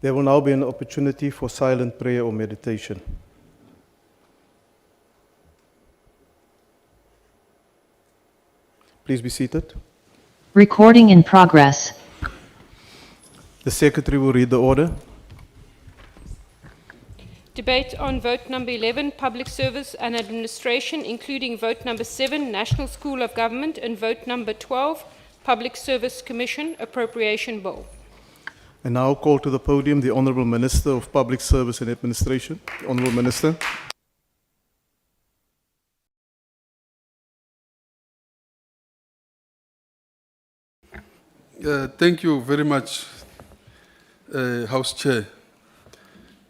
There will now be an opportunity for silent prayer or meditation. Please be seated. Recording in progress. The Secretary will read the order. Debate on vote number 11, Public Service and Administration, including vote number 7, National School of Government, and vote number 12, Public Service Commission Appropriation Bill. I now call to the podium the Honourable Minister of Public Service and Administration. The Honourable Minister. Thank you very much, House Chair,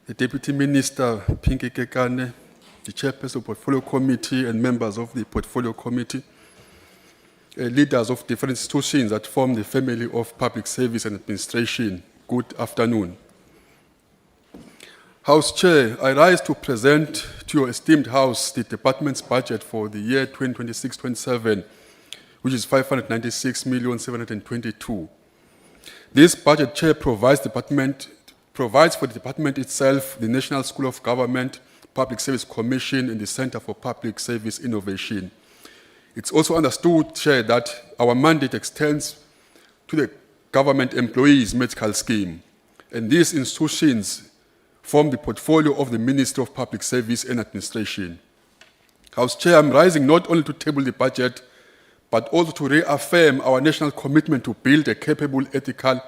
the Deputy Minister, Pinky Kekane, the Chairperson of the Portfolio Committee and members of the Portfolio Committee, leaders of different institutions that form the family of Public Service and Administration. Good afternoon. House Chair, I rise to present to your esteemed House the Department's budget for the year 2026-27, which is 596,722,000. This budget, Chair, provides for the Department itself, the National School of Government, Public Service Commission, and the Center for Public Service Innovation. It's also understood, Chair, that our mandate extends to the Government Employees Medical Scheme, and these institutions form the portfolio of the Ministry of Public Service and Administration. House Chair, I'm rising not only to table the budget, but also to reaffirm our national commitment to build a capable, ethical,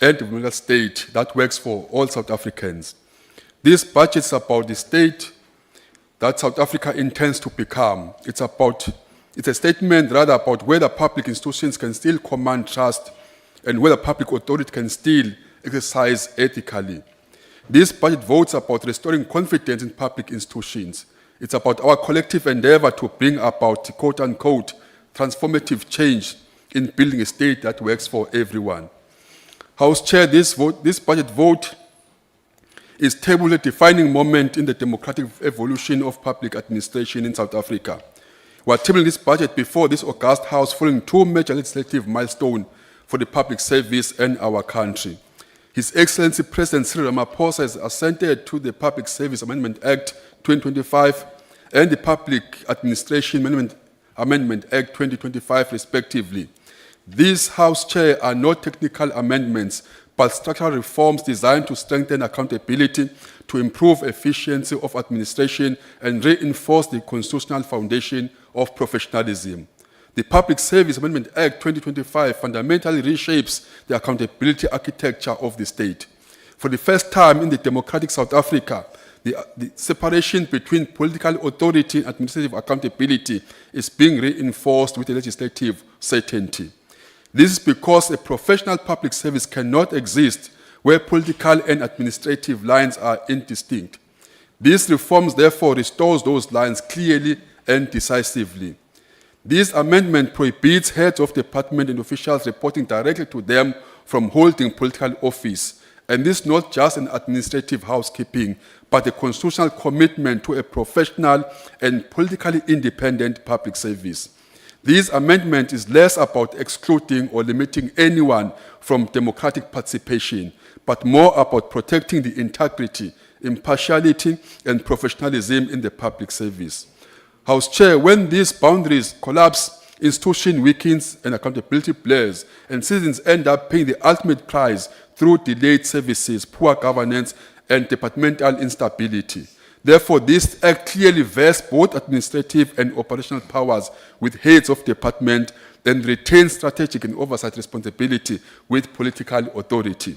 and developmental state that works for all South Africans. This budget is about the state that South Africa intends to become. It's a statement rather about whether public institutions can still command trust and whether public authority can still exercise ethically. This budget votes about restoring confidence in public institutions. It's about our collective endeavor to bring about, quote-unquote, transformative change in building a state that works for everyone. House Chair, this budget vote is tabled a defining moment in the democratic evolution of public administration in South Africa. We are tabling this budget before this august House following two major legislative milestones for the public service and our country. His Excellency President Cyril Ramaphosa has assented to the Public Service Amendment Act 2025 and the Public Administration Amendment Act 2025, respectively. These, House Chair, are not technical amendments, but structural reforms designed to strengthen accountability, to improve efficiency of administration, and reinforce the constitutional foundation of professionalism. The Public Service Amendment Act 2025 fundamentally reshapes the accountability architecture of the state. For the first time in the democratic South Africa, the separation between political authority and administrative accountability is being reinforced with a legislative certainty. This is because a professional public service cannot exist where political and administrative lines are indistinct. These reforms therefore restores those lines clearly and decisively. This amendment prohibits heads of department and officials reporting directly to them from holding political office. And this is not just an administrative housekeeping, but a constitutional commitment to a professional and politically independent public service. This amendment is less about excluding or limiting anyone from democratic participation, but more about protecting the integrity, impartiality, and professionalism in the public service. House Chair, when these boundaries collapse, institution weakens and accountability blurs, and citizens end up paying the ultimate price through delayed services, poor governance, and departmental instability. Therefore, this act clearly vests both administrative and operational powers with heads of department and retains strategic and oversight responsibility with political authority.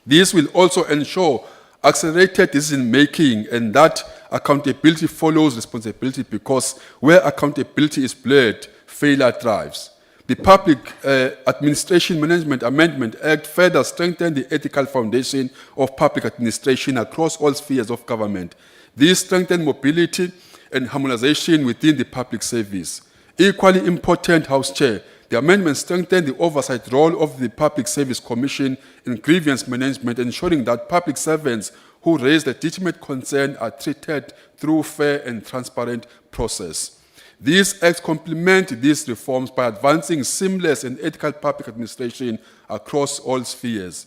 This will also ensure accelerated decision-making and that accountability follows responsibility, because where accountability is blurred, failure thrives. The Public Administration Management Amendment Act further strengthened the ethical foundation of public administration across all spheres of government. This strengthened mobility and harmonization within the public service. Equally important, House Chair, the amendment strengthened the oversight role of the Public Service Commission in grievance management, ensuring that public servants who raise legitimate concern are treated through fair and transparent process. These acts complement these reforms by advancing seamless and ethical public administration across all spheres.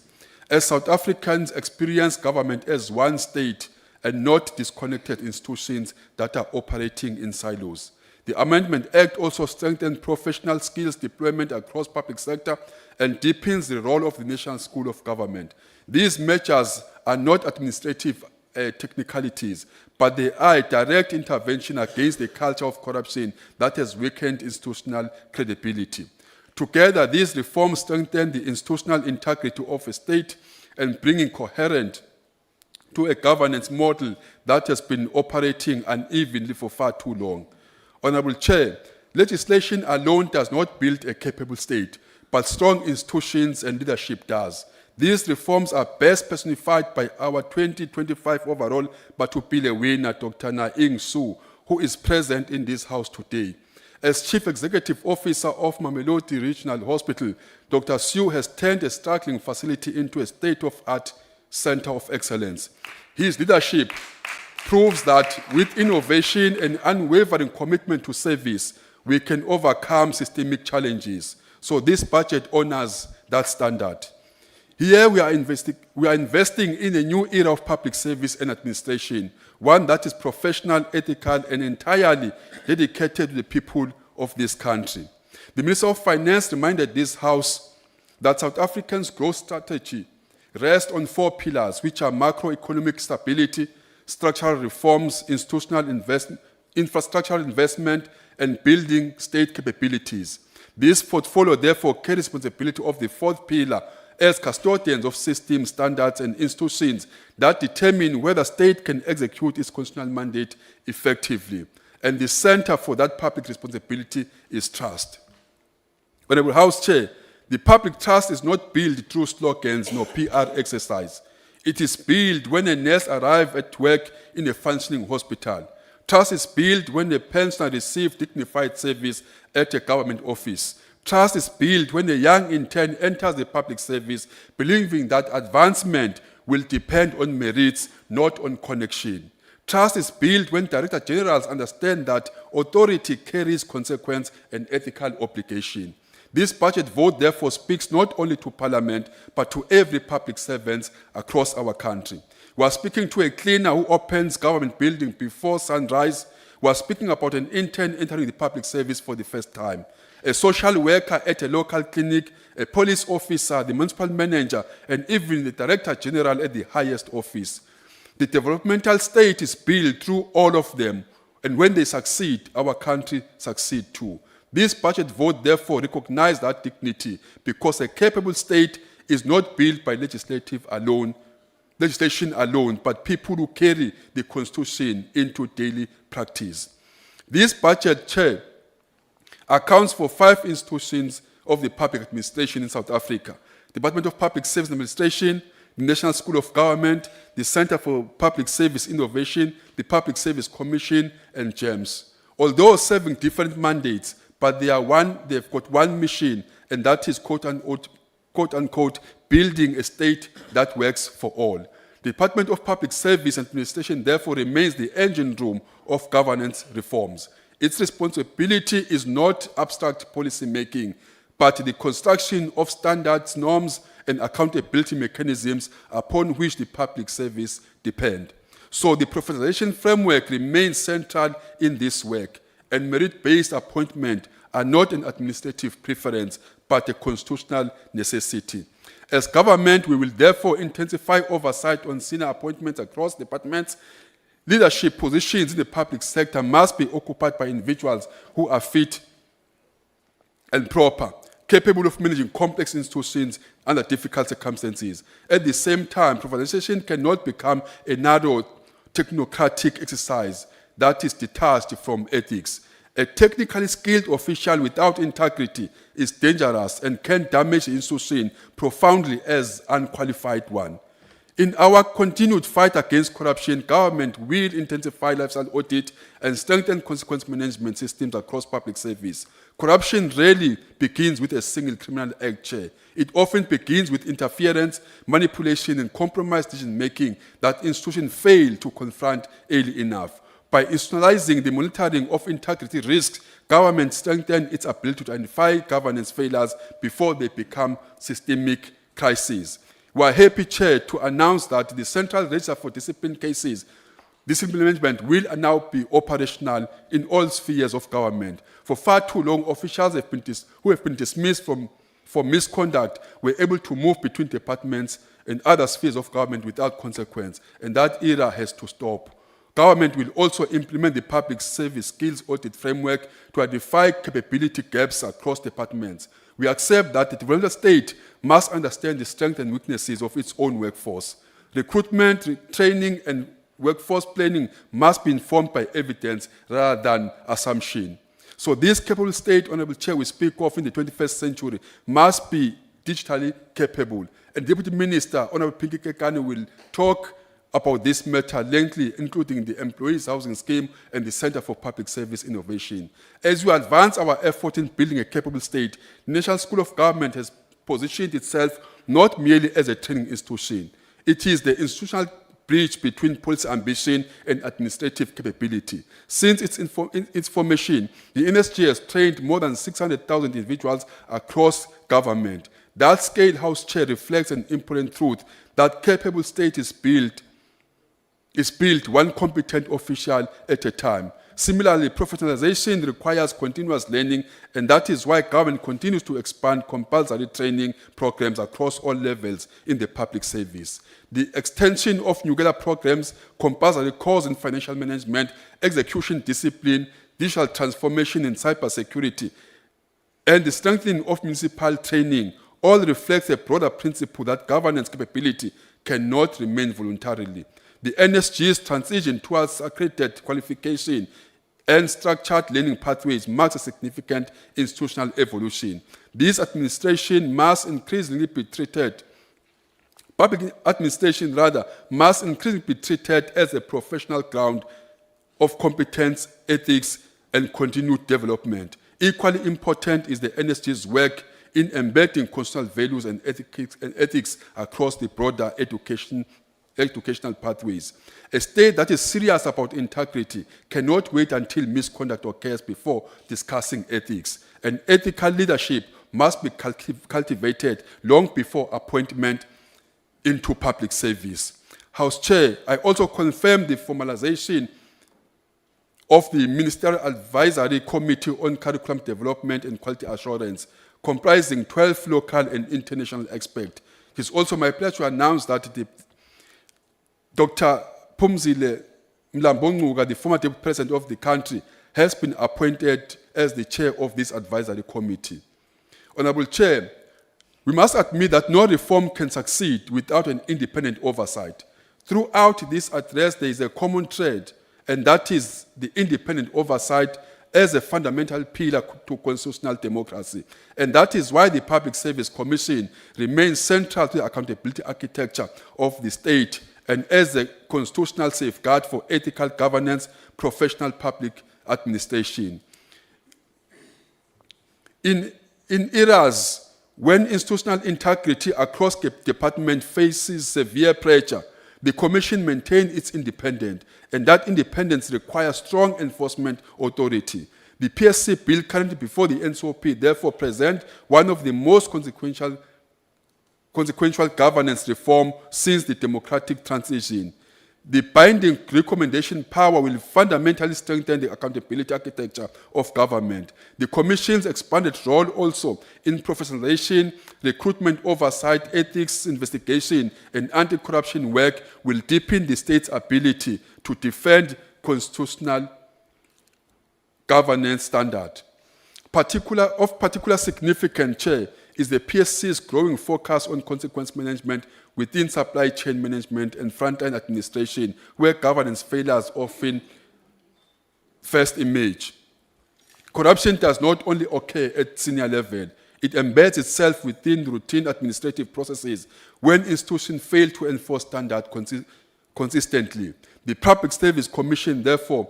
As South Africans experience government as one state and not disconnected institutions that are operating in silos. The Amendment Act also strengthens professional skills deployment across public sector and deepens the role of the National School of Government. These measures are not administrative technicalities, but they are a direct intervention against the culture of corruption that has weakened institutional credibility. Together, these reforms strengthen the institutional integrity of a state and bring coherence to a governance model that has been operating unevenly for far too long. Honorable Chair, legislation alone does not build a capable state, but strong institutions and leadership does. These reforms are best personified by our 2025 overall Batupile winner, Dr. Naing Su, who is present in this house today. As Chief Executive Officer of Mamelodi Regional Hospital, Dr. Su has turned a struggling facility into a state-of-art center of excellence. His leadership proves that with innovation and unwavering commitment to service, we can overcome systemic challenges. So this budget honors that standard. Here we are investing in a new era of public service and administration, one that is professional, ethical, and entirely dedicated to the people of this country. The Minister of Finance reminded this House that South Africa's growth strategy rests on 4 pillars, which are macroeconomic stability, structural reforms, institutional infrastructural investment, and building state capabilities. This portfolio therefore carries responsibility of the 4th pillar as custodians of systems, standards, and institutions that determine whether state can execute its constitutional mandate effectively. And the center for that public responsibility is trust. Honorable House Chair, the public trust is not built through slogans nor PR exercise. It is built when a nurse arrives at work in a functioning hospital. Trust is built when a pensioner receives dignified service at a government office. Trust is built when a young intern enters the public service, believing that advancement will depend on merits, not on connection. Trust is built when director generals understand that authority carries consequence and ethical obligation. This budget vote therefore speaks not only to Parliament, but to every public servant across our country. We are speaking to a cleaner who opens government building before sunrise. We are speaking about an intern entering the public service for the first time, a social worker at a local clinic, a police officer, the municipal manager, and even the director general at the highest office. The developmental state is built through all of them, and when they succeed, our country succeeds too. This budget vote therefore recognizes that dignity because a capable state is not built by legislation alone, but people who carry the Constitution into daily practice. This budget, Chair, accounts for 5 institutions of the public administration in South Africa: Department of Public Service Administration, the National School of Government, the Center for Public Service Innovation, the Public Service Commission, and GEMS. Although serving different mandates, but they've got one mission, and that is quote unquote, building a state that works for all. The Department of Public Service Administration therefore remains the engine room of governance reforms. Its responsibility is not abstract policy making, but the construction of standards, norms, and accountability mechanisms upon which the public service depend. So the professionalization framework remains central in this work, and merit-based appointment are not an administrative preference, but a constitutional necessity. As government, we will therefore intensify oversight on senior appointments across departments. Leadership positions in the public sector must be occupied by individuals who are fit and proper, capable of managing complex institutions under difficult circumstances. At the same time, privatization cannot become a narrow technocratic exercise that is detached from ethics. A technically skilled official without integrity is dangerous and can damage the institution profoundly as unqualified one. In our continued fight against corruption, government will intensify lifestyle audit and strengthen consequence management systems across public service. Corruption rarely begins with a single criminal act, Chair. It often begins with interference, manipulation, and compromised decision-making that institutions fail to confront early enough. By institutionalizing the monitoring of integrity risks, government strengthens its ability to identify governance failures before they become systemic crises. We are happy, Chair, to announce that the Central Register for Discipline Cases, discipline management, will now be operational in all spheres of government. For far too long, officials who have been dismissed for misconduct were able to move between departments and other spheres of government without consequence, and that era has to stop. Government will also implement the Public Service Skills Audit Framework to identify capability gaps across departments. We accept that the developmental state must understand the strengths and weaknesses of its own workforce. Recruitment, training, and workforce planning must be informed by evidence rather than assumption. So this capable state, Honorable Chair, we speak of in the 21st century must be digitally capable. And Deputy Minister, Honorable Pinky Kekane, will talk about this matter lengthily, including the Employees Housing Scheme and the Center for Public Service Innovation. As we advance our effort in building a capable state, the National School of Government has positioned itself not merely as a training institution. It is the institutional bridge between policy ambition and administrative capability. Since its formation, the NSG has trained more than 600,000 individuals across government. That scale, House Chair, reflects an important truth that capable state is built one competent official at a time. Similarly, professionalization requires continuous learning, and that is why government continues to expand compulsory training programs across all levels in the public service. The extension of Nuguela programs, compulsory course in financial management, execution discipline, digital transformation and cybersecurity, and the strengthening of municipal training all reflects a broader principle that governance capability cannot remain voluntarily. The NSG's transition towards accredited qualification and structured learning pathways marks a significant institutional evolution. This administration must increasingly be treated, public administration rather, must increasingly be treated as a professional ground of competence, ethics, and continued development. Equally important is the NSG's work in embedding constitutional values and ethics across the broader educational pathways. A state that is serious about integrity cannot wait until misconduct occurs before discussing ethics. And ethical leadership must be cultivated long before appointment into public service. House Chair, I also confirm the formalization of the Ministerial Advisory Committee on Curriculum Development and Quality Assurance, comprising 12 local and international experts. It is also my pleasure to announce that Dr. Phumzile Mlambo-Ngcuka, the former Deputy President of the country, has been appointed as the chair of this advisory committee. Honorable Chair, we must admit that no reform can succeed without an independent oversight. Throughout this address, there is a common thread, and that is the independent oversight as a fundamental pillar to constitutional democracy. And that is why the Public Service Commission remains central to the accountability architecture of the state and as a constitutional safeguard for ethical governance, professional public administration. In eras when institutional integrity across the department faces severe pressure, the Commission maintains its independence, and that independence requires strong enforcement authority. The PSC bill currently before the NCOP therefore presents one of the most consequential governance reform since the democratic transition. The binding recommendation power will fundamentally strengthen the accountability architecture of government. The Commission's expanded role also in professionalization, recruitment oversight, ethics investigation, and anti-corruption work will deepen the state's ability to defend constitutional governance standard. Of particular significance, Chair, is the PSC's growing focus on consequence management within supply chain management and frontline administration, where governance failures often first emerge. Corruption does not only occur at senior level, it embeds itself within routine administrative processes when institutions fail to enforce standards consistently. The Public Service Commission, therefore,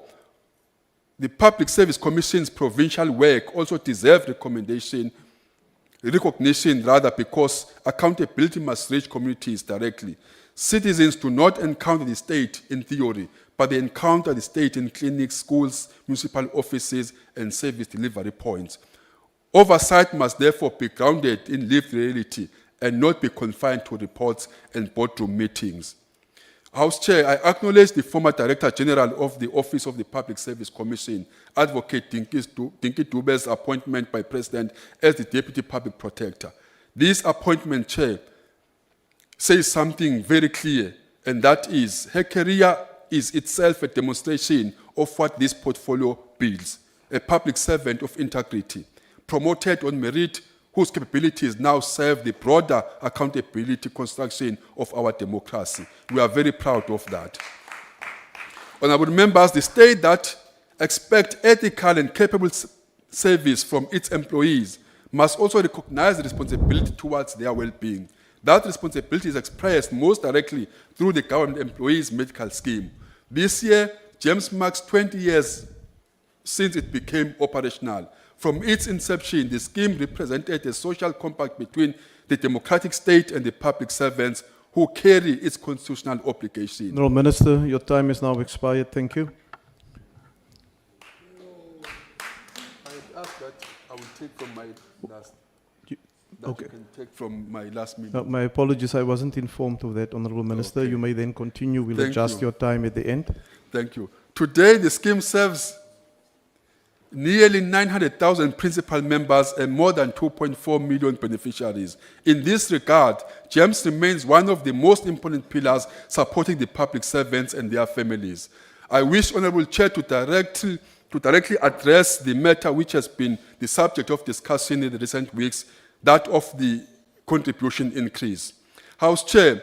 the Public Service Commission's provincial work also deserves recognition because accountability must reach communities directly. Citizens do not encounter the state in theory, but they encounter the state in clinics, schools, municipal offices, and service delivery points. Oversight must therefore be grounded in lived reality and not be confined to reports and boardroom meetings. House Chair, I acknowledge the former Director General of the Office of the Public Service Commission, Advocate Dinky Dube's appointment by President as the Deputy Public Protector. This appointment, Chair, says something very clear, and that is her career is itself a demonstration of what this portfolio builds, a public servant of integrity, promoted on merit, whose capabilities now serve the broader accountability construction of our democracy. We are very proud of that. Honourable members, the state that expects ethical and capable service from its employees must also recognize the responsibility towards their well-being. That responsibility is expressed most directly through the government employees medical scheme. This year, James marks 20 years since it became operational. From its inception, the scheme represented a social compact between the democratic state and the public servants who carry its constitutional obligation. Honourable Minister, your time is now expired. Thank you. I asked that I will take from my last. Okay. You can take from my last meeting. My apologies, I wasn't informed of that, Honourable Minister. Okay. You may then continue. We'll Thank adjust you. your time at the end. Thank you. Today, the scheme serves nearly 900,000 principal members and more than 2.4 million beneficiaries. In this regard, GEMS remains one of the most important pillars supporting the public servants and their families. I wish Honourable Chair to directly address the matter which has been the subject of discussion in the recent weeks, that of the contribution increase. House Chair,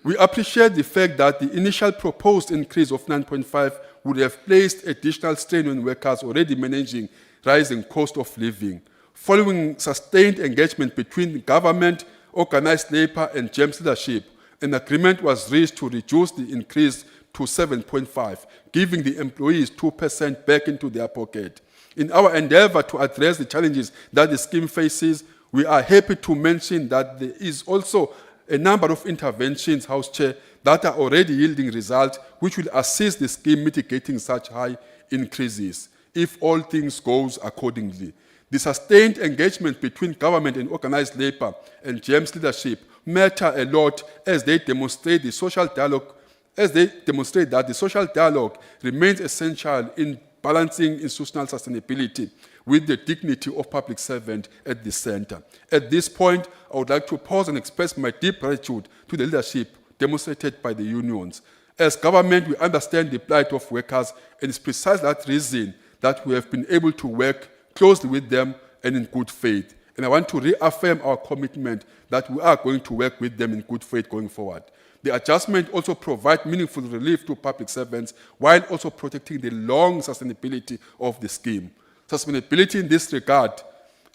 we appreciate the fact that the initial proposed increase of 9.5 would have placed additional strain on workers already managing rising cost of living. Following sustained engagement between the government, organized labor, and GEMS leadership, an agreement was reached to reduce the increase to 7.5, giving the employees 2% back into their pocket. In our endeavor to address the challenges that the scheme faces, we are happy to mention that there is also a number of interventions, House Chair, that are already yielding results, which will assist the scheme mitigating such high increases, if all things goes accordingly. The sustained engagement between government and organized labor and GEMS leadership matter a lot as they demonstrate the social dialogue, that the social dialogue remains essential in balancing institutional sustainability with the dignity of public servant at the center. At this point, I would like to pause and express my deep gratitude to the leadership demonstrated by the unions. As government, we understand the plight of workers, and it's precisely that reason that we have been able to work closely with them and in good faith. And I want to reaffirm our commitment that we are going to work with them in good faith going forward. The adjustment also provides meaningful relief to public servants while also protecting the long sustainability of the scheme. Sustainability in this regard,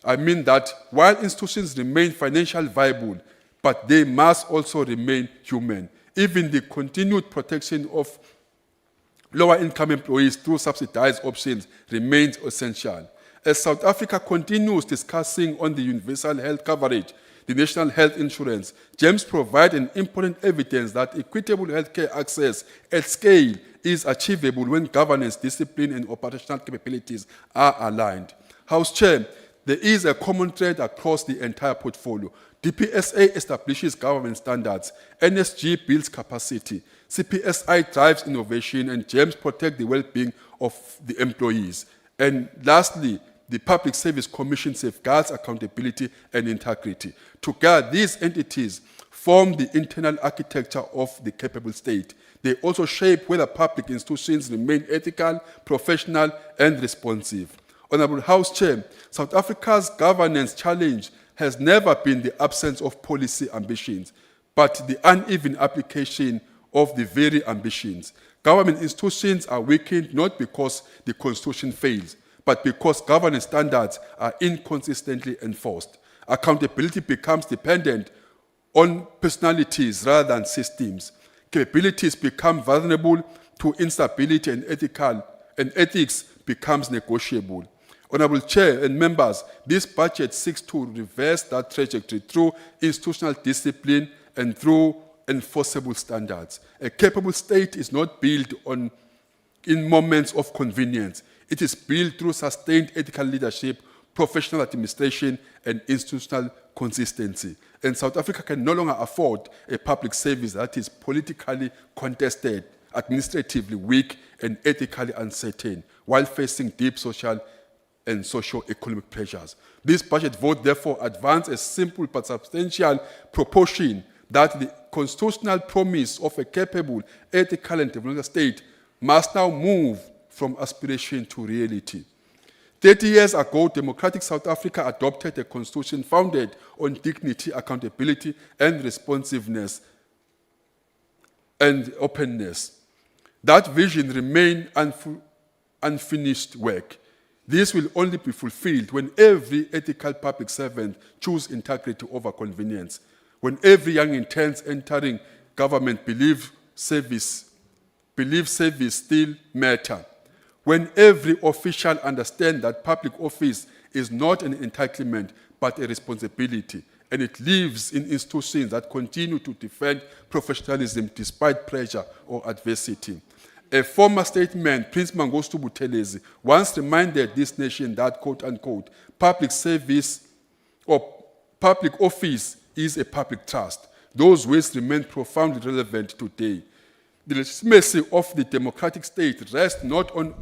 I mean that while institutions remain financially viable, but they must also remain human. Even the continued protection of lower-income employees through subsidized options remains essential. As South Africa continues discussing on the universal health coverage, the national health insurance, GEMS provide an important evidence that equitable healthcare access at scale is achievable when governance, discipline, and operational capabilities are aligned. House Chair, there is a common thread across the entire portfolio. DPSA establishes government standards, NSG builds capacity, CPSI drives innovation, and GEMS protect the well-being of the employees. And lastly, the Public Service Commission safeguards accountability and integrity. Together, these entities form the internal architecture of the capable state. They also shape whether public institutions remain ethical, professional, and responsive. Honourable House Chair, South Africa's governance challenge has never been the absence of policy ambitions, but the uneven application of the very ambitions. Government institutions are weakened not because the Constitution fails, but because governance standards are inconsistently enforced. Accountability becomes dependent on personalities rather than systems. Capabilities become vulnerable to instability, and ethics becomes negotiable. Honourable Chair and members, this budget seeks to reverse that trajectory through institutional discipline and through enforceable standards. A capable state is not built in moments of convenience. It is built through sustained ethical leadership, professional administration, and institutional consistency. And South Africa can no longer afford a public service that is politically contested, administratively weak, and ethically uncertain, while facing deep social and socio-economic pressures. This budget vote therefore advances a simple but substantial proportion that the constitutional promise of a capable, ethical, and democratic state must now move from aspiration to reality. 30 years ago, democratic South Africa adopted a constitution founded on dignity, accountability, and responsiveness and openness. That vision remains unfinished work. This will only be fulfilled when every ethical public servant chooses integrity over convenience, when every young intern entering government believes service still matters, when every official understands that public office is not an entitlement but a responsibility, and it lives in institutions that continue to defend professionalism despite pressure or adversity. A former statesman, Prince Mangosuthu Buthelezi, once reminded this nation that, quote unquote, public service or public office is a public trust. Those words remain profoundly relevant today. The legitimacy of the democratic state rests not on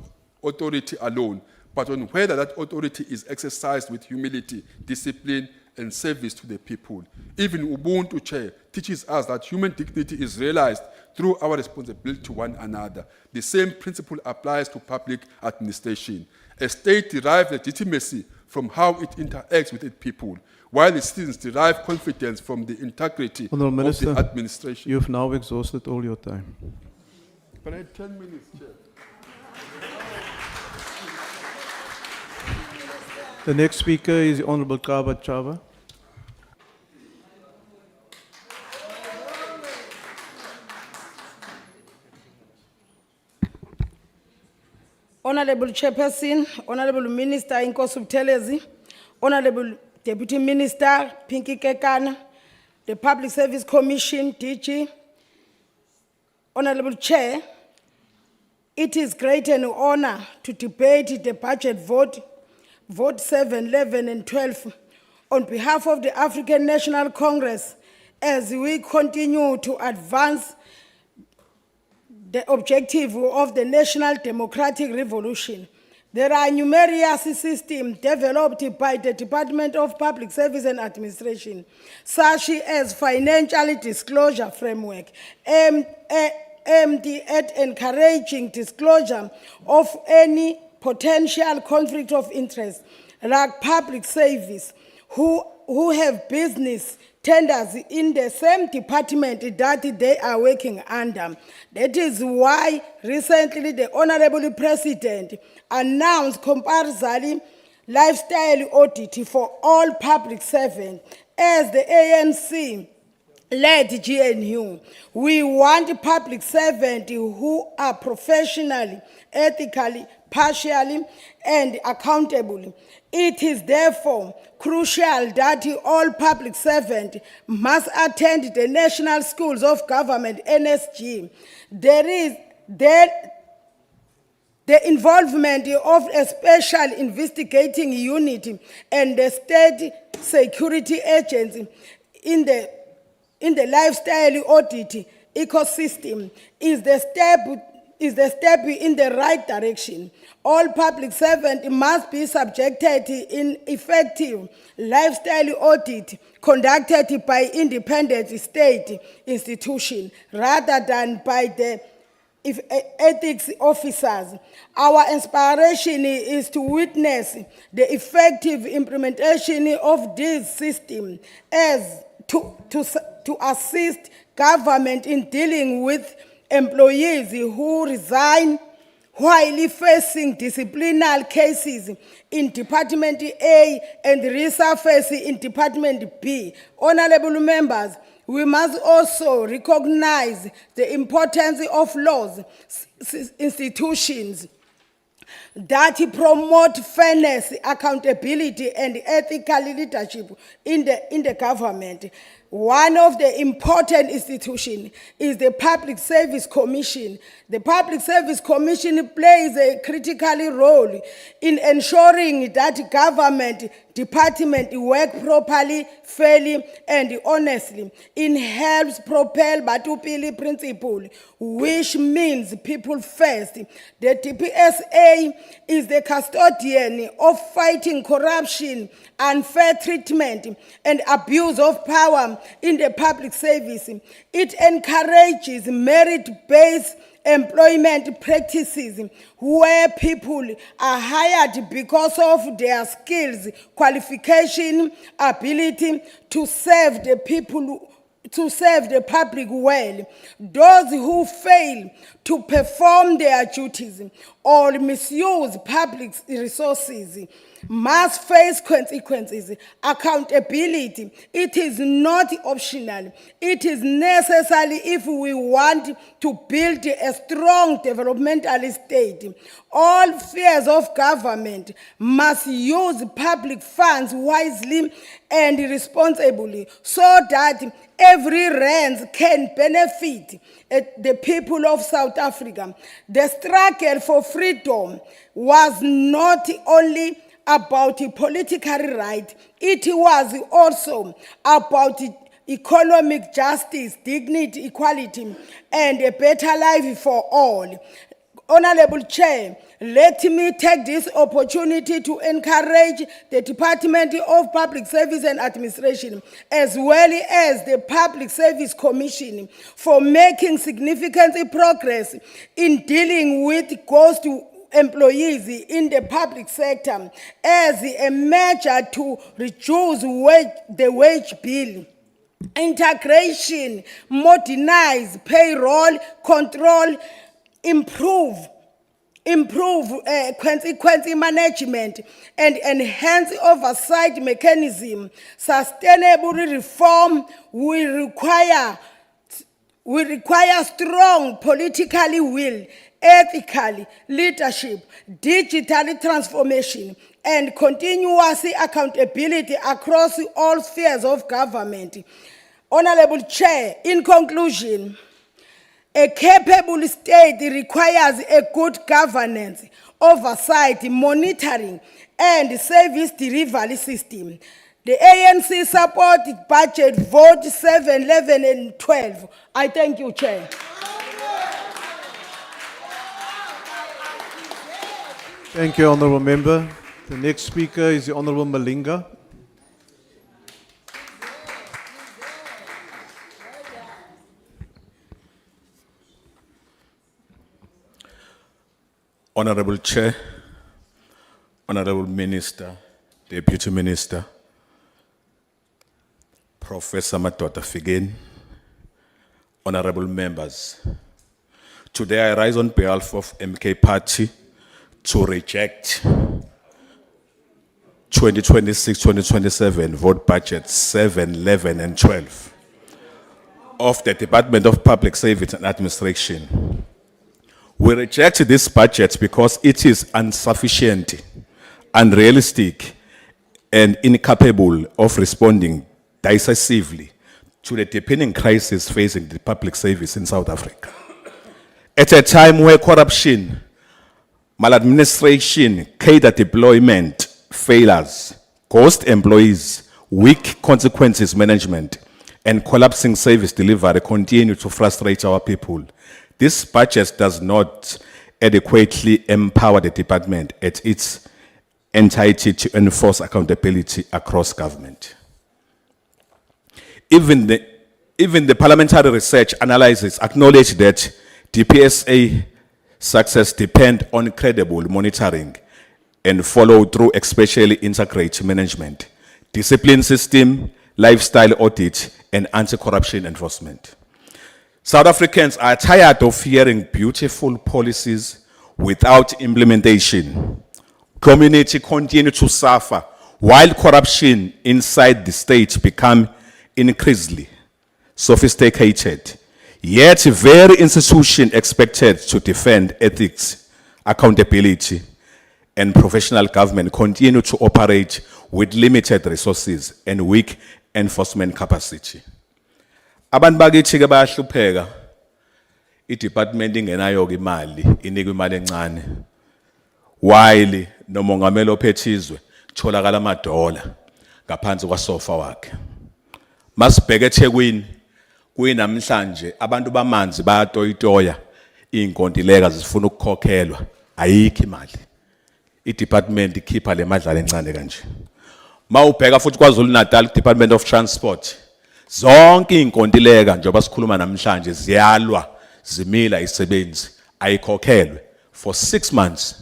authority alone, but on whether that authority is exercised with humility, discipline, and service to the people. Even Ubuntu Chair teaches us that human dignity is realized through our responsibility to one another. The same principle applies to public administration. A state derives legitimacy from how it interacts with its people, while the citizens derive confidence from the integrity Honourable of Minister, the administration. You've now exhausted all your time. Can I have 10 minutes, Chair? The next speaker is the Honourable Kaba Chava. Honorable Chairperson, Honorable Minister Inkosi Buthelezi, Honorable Deputy Minister Pinky Kekana, the Public Service Commission, DG, Honorable Chair, it is great an honor to debate the budget vote 7, 11, and 12 on behalf of the African National Congress as we continue to advance the objective of the National Democratic Revolution. There are numerous systems developed by the Department of Public Service and Administration, such as financial disclosure framework, aimed at encouraging disclosure of any potential conflict of interest, like public service, who have business tenders in the same department that they are working under. That is why recently the Honorable President announced compulsory lifestyle audit for all public servants. As the ANC led GNU, we want public servants who are professionally, ethically, partially, and accountable. It is therefore crucial that all public servants must attend the National Schools of Government, NSG. The involvement of a special investigating unit and the state security agency in the lifestyle audit ecosystem is the step in the right direction. All public servants must be subjected in effective lifestyle audit conducted by independent state institutions rather than by the ethics officers. Our inspiration is to witness the effective implementation of this system as to assist government in dealing with employees who resign while facing disciplinary cases in Department A and resurface in Department B. Honorable members, we must also recognize the importance of laws, institutions that promote fairness, accountability, and ethical leadership in the government. One of the important institutions is the Public Service Commission. The Public Service Commission plays a critical role in ensuring that government departments work properly, fairly, and honestly. It helps propel Batupili principle, which means people first. The TPSA is the custodian of fighting corruption, unfair treatment, and abuse of power in the public service. It encourages merit-based employment practices where people are hired because of their skills, qualification, ability to serve the people, to serve the public well. Those who fail to perform their duties or misuse public resources must face consequences. Accountability, it is not optional. It is necessary if we want to build a strong developmental state. All spheres of government must use public funds wisely and responsibly so that every rand can benefit the people of South Africa. The struggle for freedom was not only about political right, it was also about economic justice, dignity, equality, and a better life for all. Honorable Chair, let me take this opportunity to encourage the Department of Public Service and Administration, as well as the Public Service Commission, for making significant progress in dealing with ghost employees in the public sector as a measure to reduce the wage bill. Integration, modernize payroll control, improve consequence management, and enhance oversight mechanism. Sustainable reform will require strong political will, ethical leadership, digital transformation, and continuous accountability across all spheres of government. Honorable Chair, in conclusion, a capable state requires a good governance, oversight, monitoring, and service delivery system. The ANC supported budget vote 7, 11, and 12. I thank you, Chair. Thank you, Honourable Member. The next speaker is the Honourable Malinga. Honorable Chair, Honorable Minister, Deputy Minister, Professor Madoda Figin, Honorable Members. Today I rise on behalf of MK Party to reject 2026-2027 vote budgets 7, 11, and 12 of the Department of Public Service and Administration. We reject this budget because it is insufficient, unrealistic, and incapable of responding decisively to the deepening crisis facing the public service in South Africa. At a time where corruption, maladministration, cadre deployment, failures, ghost employees, weak consequences management, and collapsing service delivery continue to frustrate our people, this budget does not adequately empower the department at its entitled to enforce accountability across government. Even the parliamentary research analysis acknowledge that DPSA success depend on credible monitoring and follow through, especially integrated management, discipline system, lifestyle audit, and anti-corruption enforcement. South Africans are tired of hearing beautiful policies without implementation. Community continue to suffer while corruption inside the state become increasingly sophisticated. Yet very institution expected to defend ethics, accountability, and professional government continue to operate with limited resources and weak enforcement capacity. Abantu bakithi ke bayahlupheka. I-department ingenayo ke imali, inikwe imali encane. While nomongameli ophethizwe tholakala amadola ngaphansi kwasofa wakhe. Masibheke eThekwini kuyinamhlanje abantu bamanzi bayatoyitoya inkontileka zifuna ukukhokhelwa ayikho imali. I-department ikhipha le madlala encane kanje. Mawubheka futhi kwaZulu Natal Department of Transport zonke inkontileka njengoba sikhuluma namhlanje ziyalwa zimila isebenzi ayikhokhelwe for 6 months.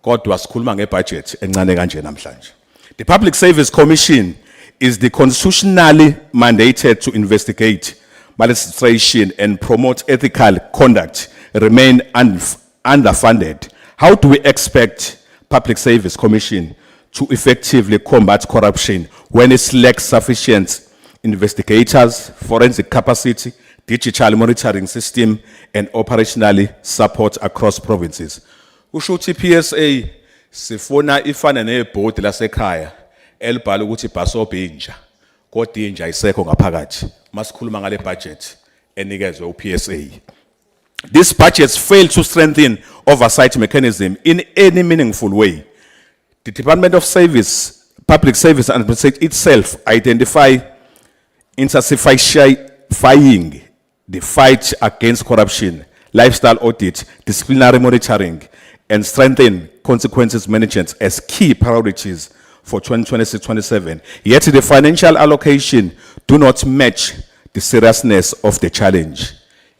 Kodwa sikhuluma ngebudget encane kanje namhlanje. The Public Service Commission is the constitutionally mandated to investigate maladministration and promote ethical conduct remain underfunded. How do we expect Public Service Commission to effectively combat corruption when it lacks sufficient investigators, forensic capacity, digital monitoring system, and operationally support across provinces? Ushuthi PSA sifuna ifana nebhodi lasekhaya elibhala ukuthi ibhasobhe inja kodwa inja isekho ngaphakathi masikhuluma ngale budget enikezwe uPSA. These budgets fail to strengthen oversight mechanism in any meaningful way. The Department of Service, Public Service and Administration itself intensifying the fight against corruption, lifestyle audit, disciplinary monitoring, and strengthen consequences management as key priorities for 2026-27. Yet the financial allocation do not match the seriousness of the challenge.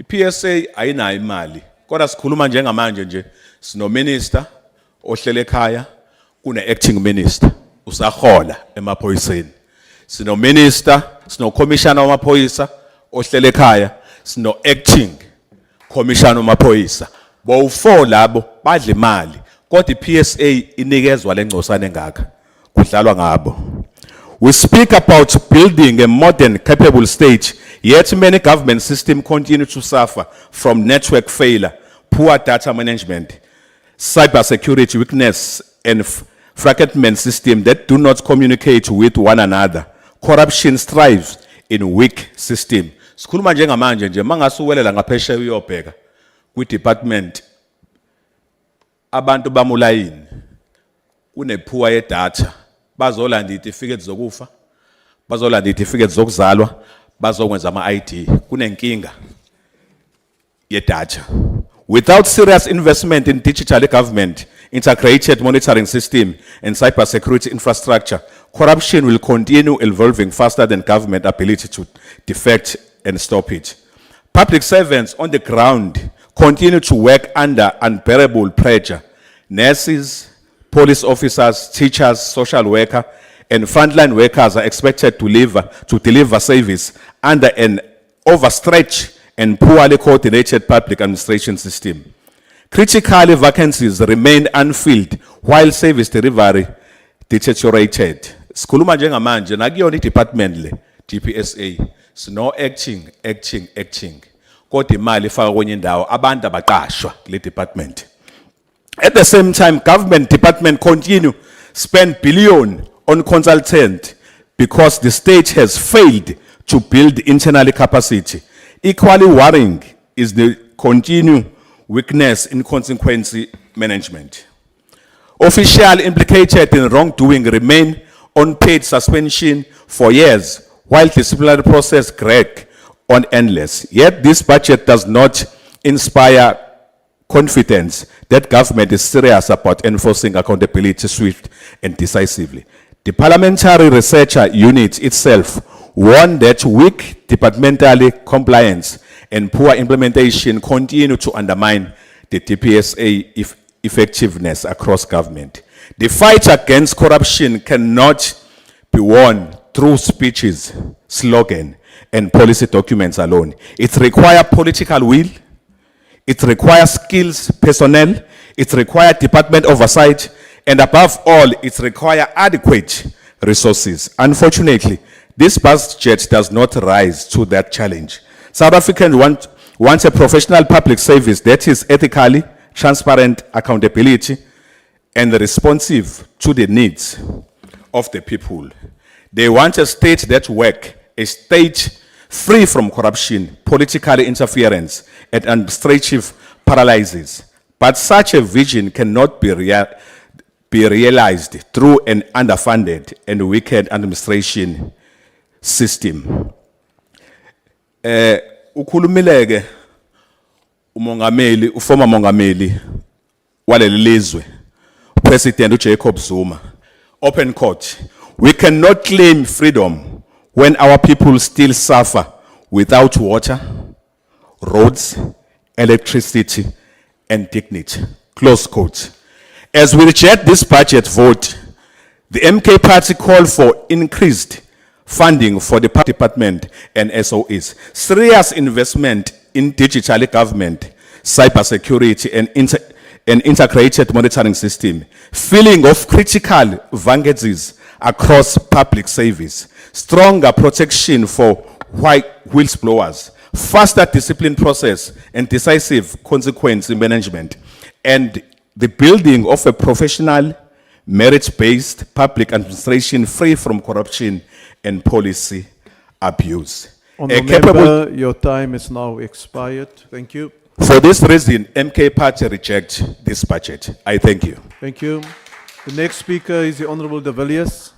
PSA ayinayo imali. Kodwa sikhuluma njengamanje nje sino minister ohlele ekhaya kune acting minister usahola emaphoyiseni. Sino minister, sino commissioner wamaphoyisa ohlele ekhaya, sino acting commissioner wamaphoyisa. Bowu4 labo badla imali. Kodwa iPSA inikezwa lengcosana engaka. Kudlalwa ngabo. We speak about building a modern, capable state, yet many government systems continue to suffer from network failure, poor data management, cybersecurity weakness, and fragmented systems that do not communicate with one another. Corruption thrives in weak systems. Sikhuluma njengamanje nje mangasuwelela ngaphesheya uyobheka kwi-department abantu bamulayini kunephuwa yedatha bazolanda itifiketi zokufa bazolanda itifiketi zokuzalwa bazokwenza ama-ID kunenkinga yedatha. Without serious investment in digital government, integrated monitoring system, and cybersecurity infrastructure, corruption will continue evolving faster than government ability to detect and stop it. Public servants on the ground continue to work under unbearable pressure. Nurses, police officers, teachers, social workers, and frontline workers are expected to deliver service under an overstretched and poorly coordinated public administration system. Critical vacancies remain unfilled while service delivery deteriorated. Sikhuluma njengamanje nakuyona i-department le DPSA sino acting kodwa imali ifaka kwenye indawo abantu abaqashwa le department. At the same time, government department continue spend billion on consultant because the state has failed to build internal capacity. Equally worrying is the continued weakness in consequence management. Officials implicated in wrongdoing remain on paid suspension for years, while disciplinary process drag on endless. Yet this budget does not inspire confidence that government is serious about enforcing accountability swift and decisively. The Parliamentary Researcher Unit itself warned that weak departmental compliance and poor implementation continue to undermine the DPSA effectiveness across government. The fight against corruption cannot be won through speeches, slogan, and policy documents alone. It requires political will, it requires skills, personnel, it requires department oversight, and above all, it requires adequate resources. Unfortunately, this budget does not rise to that challenge. South Africans want a professional public service that is ethically, transparent, accountability, and responsive to the needs of the people. They want a state that works, a state free from corruption, political interference, and administrative paralysis. But such a vision cannot be realized through an underfunded and wicked administration system. Ukhulumile umongameli, former mongameli waleli lizwe, President Jacob Zuma. Open court. We cannot claim freedom when our people still suffer without water, roads, electricity, and dignity. Close quote. As we reject this budget vote, the MK Party called for increased funding for the department and SOEs, serious investment in digital government, cybersecurity, and integrated monitoring system, filling of critical vacancies across public service, stronger protection for whistleblowers, faster discipline process and decisive consequence management, and the building of a professional, merit-based public administration free from corruption and policy abuse. Honourable Member, your time is now expired. Thank you. For this reason, MK Party reject this budget. I thank you. Thank you. The next speaker is the Honourable De Villiers.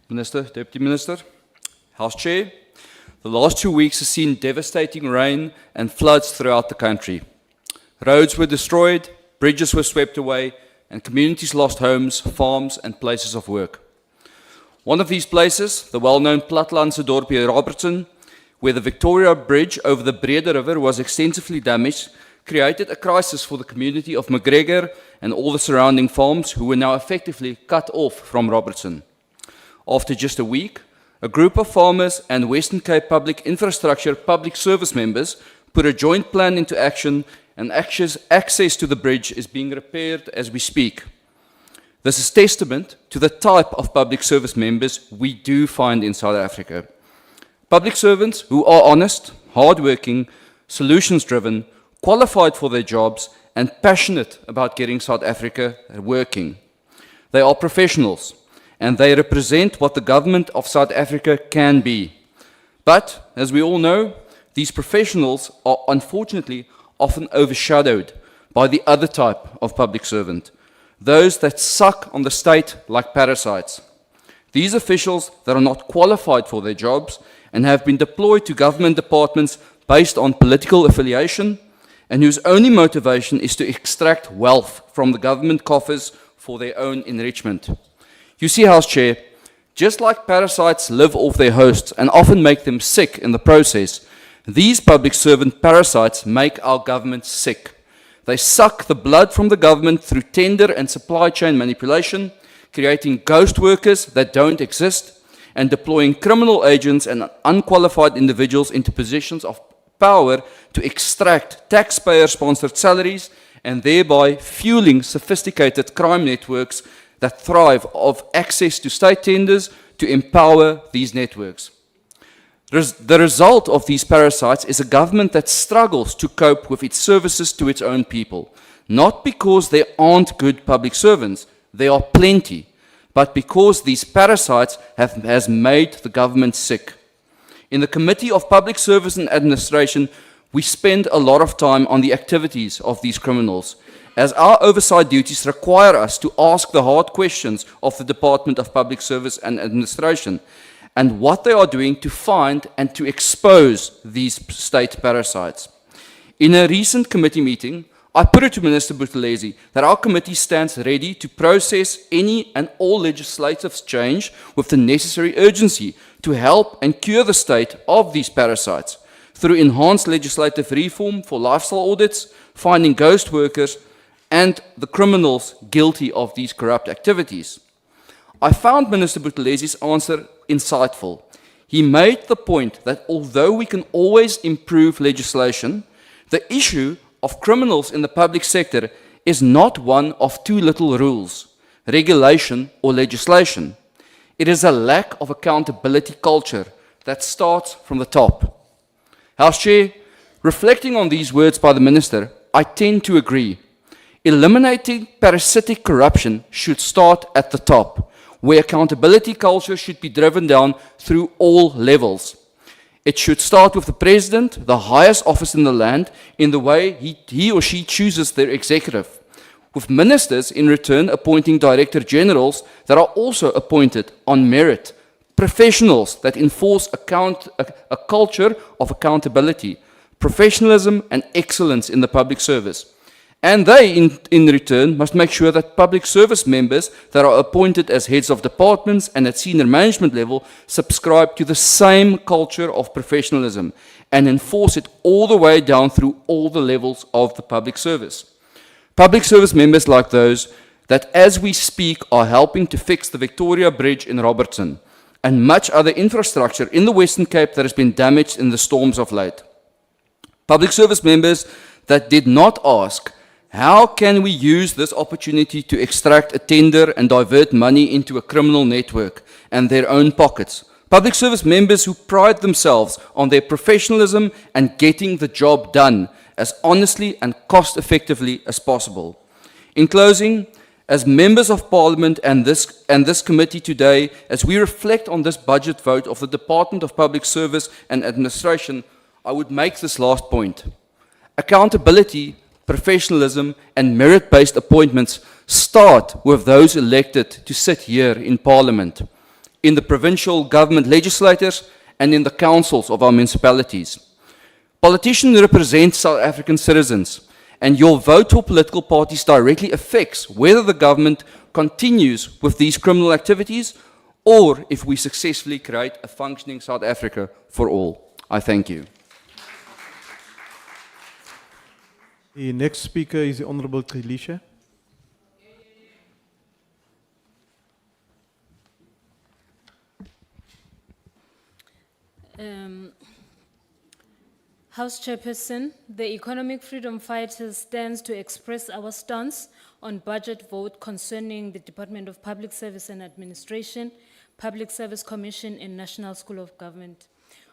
Minister, Deputy Minister, House Chair, the last 2 weeks have seen devastating rain and floods throughout the country. Roads were destroyed, bridges were swept away, and communities lost homes, farms, and places of work. One of these places, the well-known Platlandse dorpie Robertson, where the Victoria Bridge over the Brede River was extensively damaged, created a crisis for the community of McGregor and all the surrounding farms who were now effectively cut off from Robertson. After just a week, a group of farmers and Western Cape Public Infrastructure public service members put a joint plan into action, and access to the bridge is being repaired as we speak. This is testament to the type of public service members we do find in South Africa. Public servants who are honest, hardworking, solutions-driven, qualified for their jobs, and passionate about getting South Africa working. They are professionals, and they represent what the government of South Africa can be. But, as we all know, these professionals are unfortunately often overshadowed by the other type of public servant, those that suck on the state like parasites. These officials that are not qualified for their jobs and have been deployed to government departments based on political affiliation, and whose only motivation is to extract wealth from the government coffers for their own enrichment. You see, House Chair, just like parasites live off their hosts and often make them sick in the process, these public servant parasites make our government sick. They suck the blood from the government through tender and supply chain manipulation, creating ghost workers that don't exist, and deploying criminal agents and unqualified individuals into positions of power to extract taxpayer-sponsored salaries and thereby fueling sophisticated crime networks that thrive of access to state tenders to empower these networks. The result of these parasites is a government that struggles to cope with its services to its own people, not because there aren't good public servants, there are plenty, but because these parasites has made the government sick. In the Committee of Public Service and Administration, we spend a lot of time on the activities of these criminals, as our oversight duties require us to ask the hard questions of the Department of Public Service and Administration, and what they are doing to find and to expose these state parasites. In a recent committee meeting, I put it to Minister Buthelezi that our committee stands ready to process any and all legislative change with the necessary urgency to help and cure the state of these parasites through enhanced legislative reform for lifestyle audits, finding ghost workers, and the criminals guilty of these corrupt activities. I found Minister Buthelesi's answer insightful. He made the point that although we can always improve legislation, the issue of criminals in the public sector is not one of too little rules, regulation, or legislation. It is a lack of accountability culture that starts from the top. House Chair, reflecting on these words by the Minister, I tend to agree. Eliminating parasitic corruption should start at the top, where accountability culture should be driven down through all levels. It should start with the president, the highest office in the land, in the way he or she chooses their executive, with ministers in return appointing director generals that are also appointed on merit, professionals that enforce a culture of accountability, professionalism and excellence in the public service. And they, in return, must make sure that public service members that are appointed as heads of departments and at senior management level subscribe to the same culture of professionalism and enforce it all the way down through all the levels of the public service. Public service members like those that, as we speak, are helping to fix the Victoria Bridge in Robertson and much other infrastructure in the Western Cape that has been damaged in the storms of late. Public service members that did not ask, how can we use this opportunity to extract a tender and divert money into a criminal network and their own pockets? Public service members who pride themselves on their professionalism and getting the job done as honestly and cost-effectively as possible. In closing, as members of Parliament and this committee today, as we reflect on this budget vote of the Department of Public Service and Administration, I would make this last point. Accountability, professionalism and merit-based appointments start with those elected to sit here in Parliament, in the provincial government legislators and in the councils of our municipalities. Politicians represent South African citizens, and your vote for political parties directly affects whether the government continues with these criminal activities or if we successfully create a functioning South Africa for all. I thank you. The next speaker is the Honorable Kailisha. House Chairperson, the Economic Freedom Fighters stands to express our stance on budget vote concerning the Department of Public Service and Administration, Public Service Commission, and National School of Government.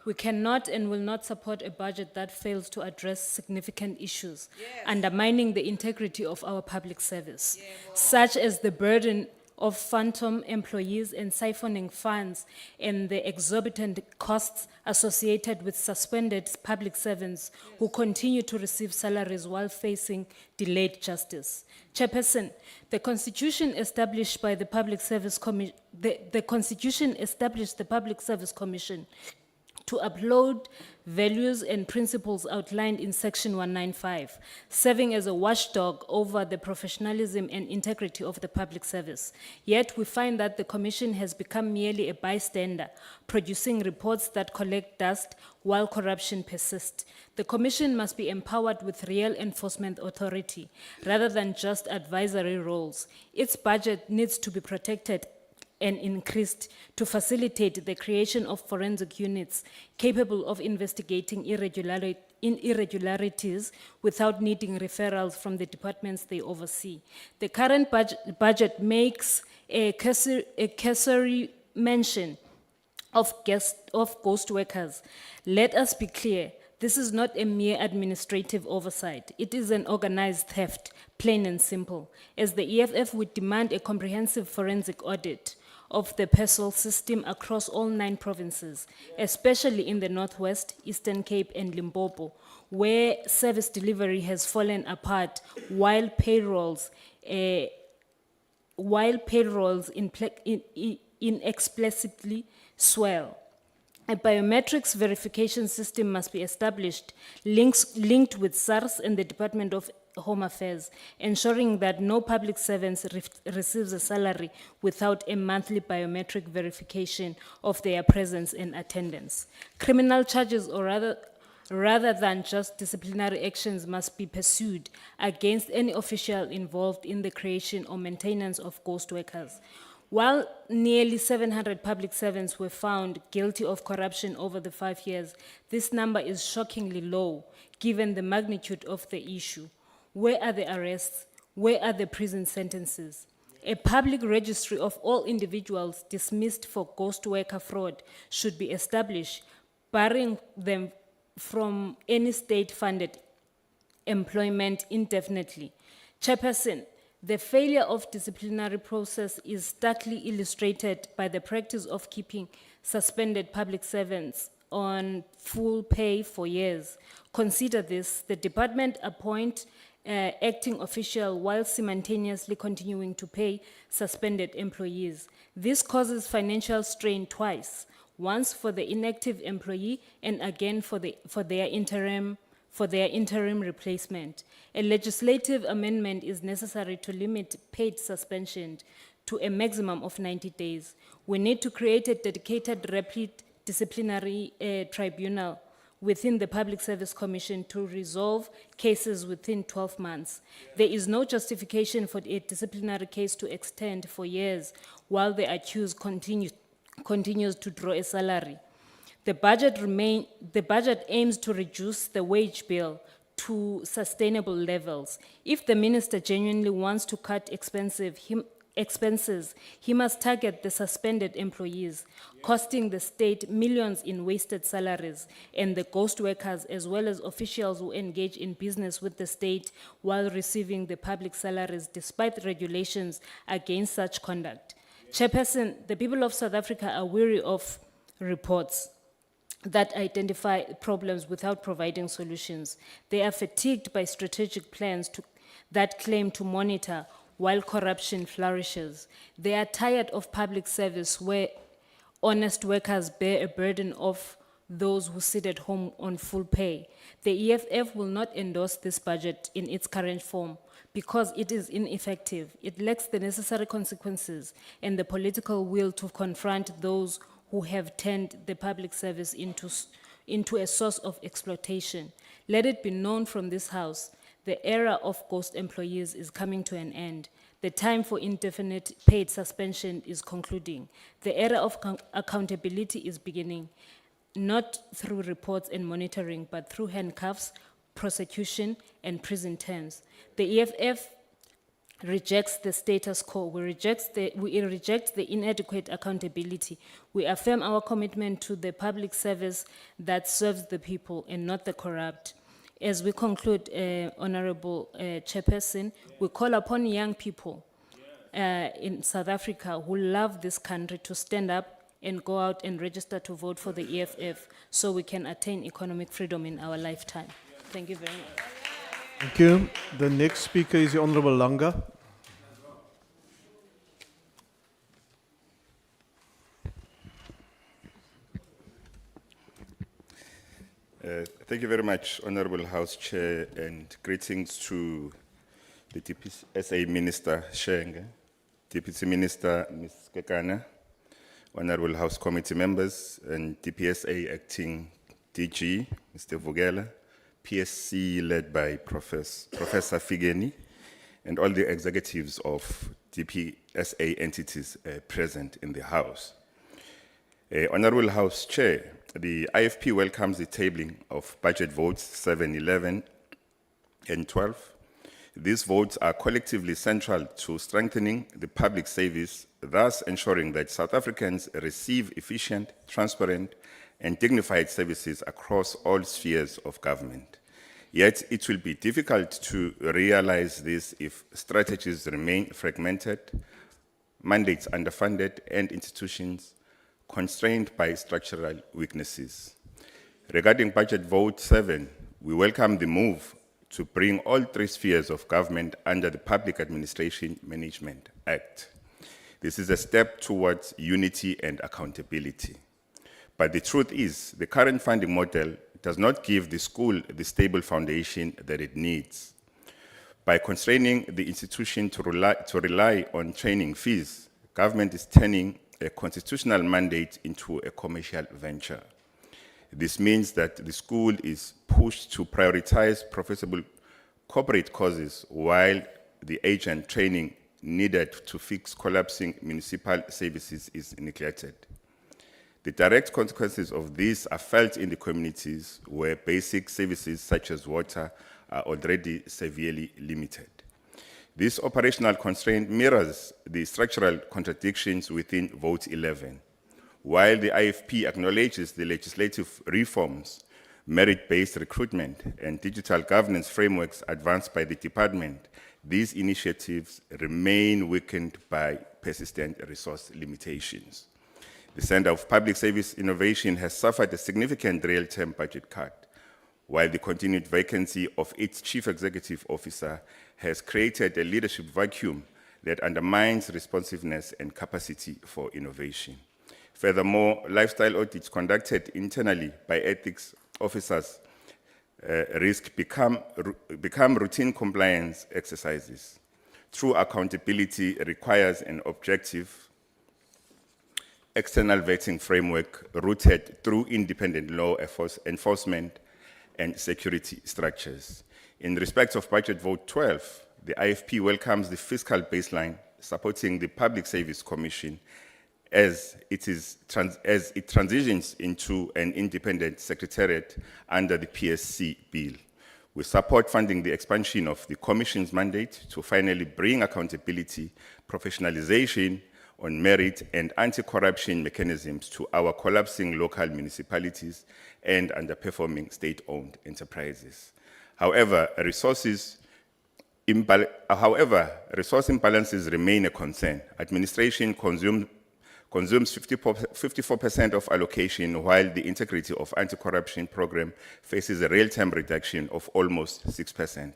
We cannot and will not support a budget that fails to address significant issues, undermining the integrity of our public service, such as the burden of phantom employees and siphoning funds and the exorbitant costs associated with suspended public servants who continue to receive salaries while facing delayed justice. Chairperson, the Constitution established by the Public Service Commission, the Constitution established the Public Service Commission to uphold values and principles outlined in Section 195, serving as a watchdog over the professionalism and integrity of the public service. Yet we find that the Commission has become merely a bystander, producing reports that collect dust while corruption persists. The Commission must be empowered with real enforcement authority, rather than just advisory roles. Its budget needs to be protected and increased to facilitate the creation of forensic units capable of investigating irregularities without needing referrals from the departments they oversee. The current budget makes a cursory mention of ghost workers. Let us be clear. This is not a mere administrative oversight. It is an organized theft, plain and simple. As the EFF would demand a comprehensive forensic audit of the PESOL system across all 9 provinces, especially in the Northwest, Eastern Cape, and Limpopo, where service delivery has fallen apart while payrolls inexplicably swell. A biometrics verification system must be established, linked with SARS and the Department of Home Affairs, ensuring that no public servant receives a salary without a monthly biometric verification of their presence and attendance. Criminal charges, or rather than just disciplinary actions, must be pursued against any official involved in the creation or maintenance of ghost workers. While nearly 700 public servants were found guilty of corruption over the 5 years, this number is shockingly low, given the magnitude of the issue. Where are the arrests? Where are the prison sentences? A public registry of all individuals dismissed for ghost worker fraud should be established, barring them from any state-funded employment indefinitely. Chairperson, the failure of disciplinary process is starkly illustrated by the practice of keeping suspended public servants on full pay for years. Consider this: the department appoint acting official while simultaneously continuing to pay suspended employees. This causes financial strain twice, once for the inactive employee and again for their interim replacement. A legislative amendment is necessary to limit paid suspension to a maximum of 90 days. We need to create a dedicated rapid disciplinary tribunal within the Public Service Commission to resolve cases within 12 months. There is no justification for a disciplinary case to extend for years while the accused continues to draw a salary. The budget aims to reduce the wage bill to sustainable levels. If the minister genuinely wants to cut expenses, he must target the suspended employees, costing the state millions in wasted salaries, and the ghost workers, as well as officials who engage in business with the state while receiving the public salaries despite regulations against such conduct. Chairperson, the people of South Africa are weary of reports that identify problems without providing solutions. They are fatigued by strategic plans that claim to monitor while corruption flourishes. They are tired of public service where honest workers bear a burden of those who sit at home on full pay. The EFF will not endorse this budget in its current form because it is ineffective. It lacks the necessary consequences and the political will to confront those who have turned the public service into a source of exploitation. Let it be known from this House, the era of ghost employees is coming to an end. The time for indefinite paid suspension is concluding. The era of accountability is beginning, not through reports and monitoring, but through handcuffs, prosecution, and prison terms. The EFF rejects the status quo. We reject the inadequate accountability. We affirm our commitment to the public service that serves the people and not the corrupt. As we conclude, Honorable Chairperson, we call upon young people in South Africa who love this country to stand up and go out and register to vote for the EFF so we can attain economic freedom in our lifetime. Thank you very much. Thank you. The next speaker is the Honorable Langa. Thank you very much, Honorable House Chair, and greetings to the DPSA Minister Shenge, Deputy Minister Ms. Kekana, Honorable House Committee members, and DPSA Acting DG, Mr. Vogela, PSC led by Professor Figeni, and all the executives of DPSA entities present in the House. Honorable House Chair, the IFP welcomes the tabling of budget votes 7, 11, and 12. These votes are collectively central to strengthening the public service, thus ensuring that South Africans receive efficient, transparent, and dignified services across all spheres of government. Yet, it will be difficult to realize this if strategies remain fragmented, mandates underfunded, and institutions constrained by structural weaknesses. Regarding budget vote 7, we welcome the move to bring all 3 spheres of government under the Public Administration Management Act. This is a step towards unity and accountability. But the truth is, the current funding model does not give the school the stable foundation that it needs. By constraining the institution to rely on training fees, government is turning a constitutional mandate into a commercial venture. This means that the school is pushed to prioritize profitable corporate causes while the agent training needed to fix collapsing municipal services is neglected. The direct consequences of this are felt in the communities where basic services such as water are already severely limited. This operational constraint mirrors the structural contradictions within Vote 11. While the IFP acknowledges the legislative reforms, merit-based recruitment, and digital governance frameworks advanced by the department, These initiatives remain weakened by persistent resource limitations. The Center of Public Service Innovation has suffered a significant real-term budget cut, while the continued vacancy of its chief executive officer has created a leadership vacuum that undermines responsiveness and capacity for innovation. Furthermore, lifestyle audits conducted internally by ethics officers become routine compliance exercises. True accountability requires an objective external vetting framework rooted through independent law enforcement and security structures. In respect of Budget Vote 12, the IFP welcomes the fiscal baseline supporting the Public Service Commission as it transitions into an independent secretariat under the PSC bill. We support funding the expansion of the Commission's mandate to finally bring accountability, professionalization on merit, and anti-corruption mechanisms to our collapsing local municipalities and underperforming state-owned enterprises. However, resource imbalances remain a concern. Administration consumes 54% of allocation, while the integrity of anti-corruption program faces a real-time reduction of almost 6%.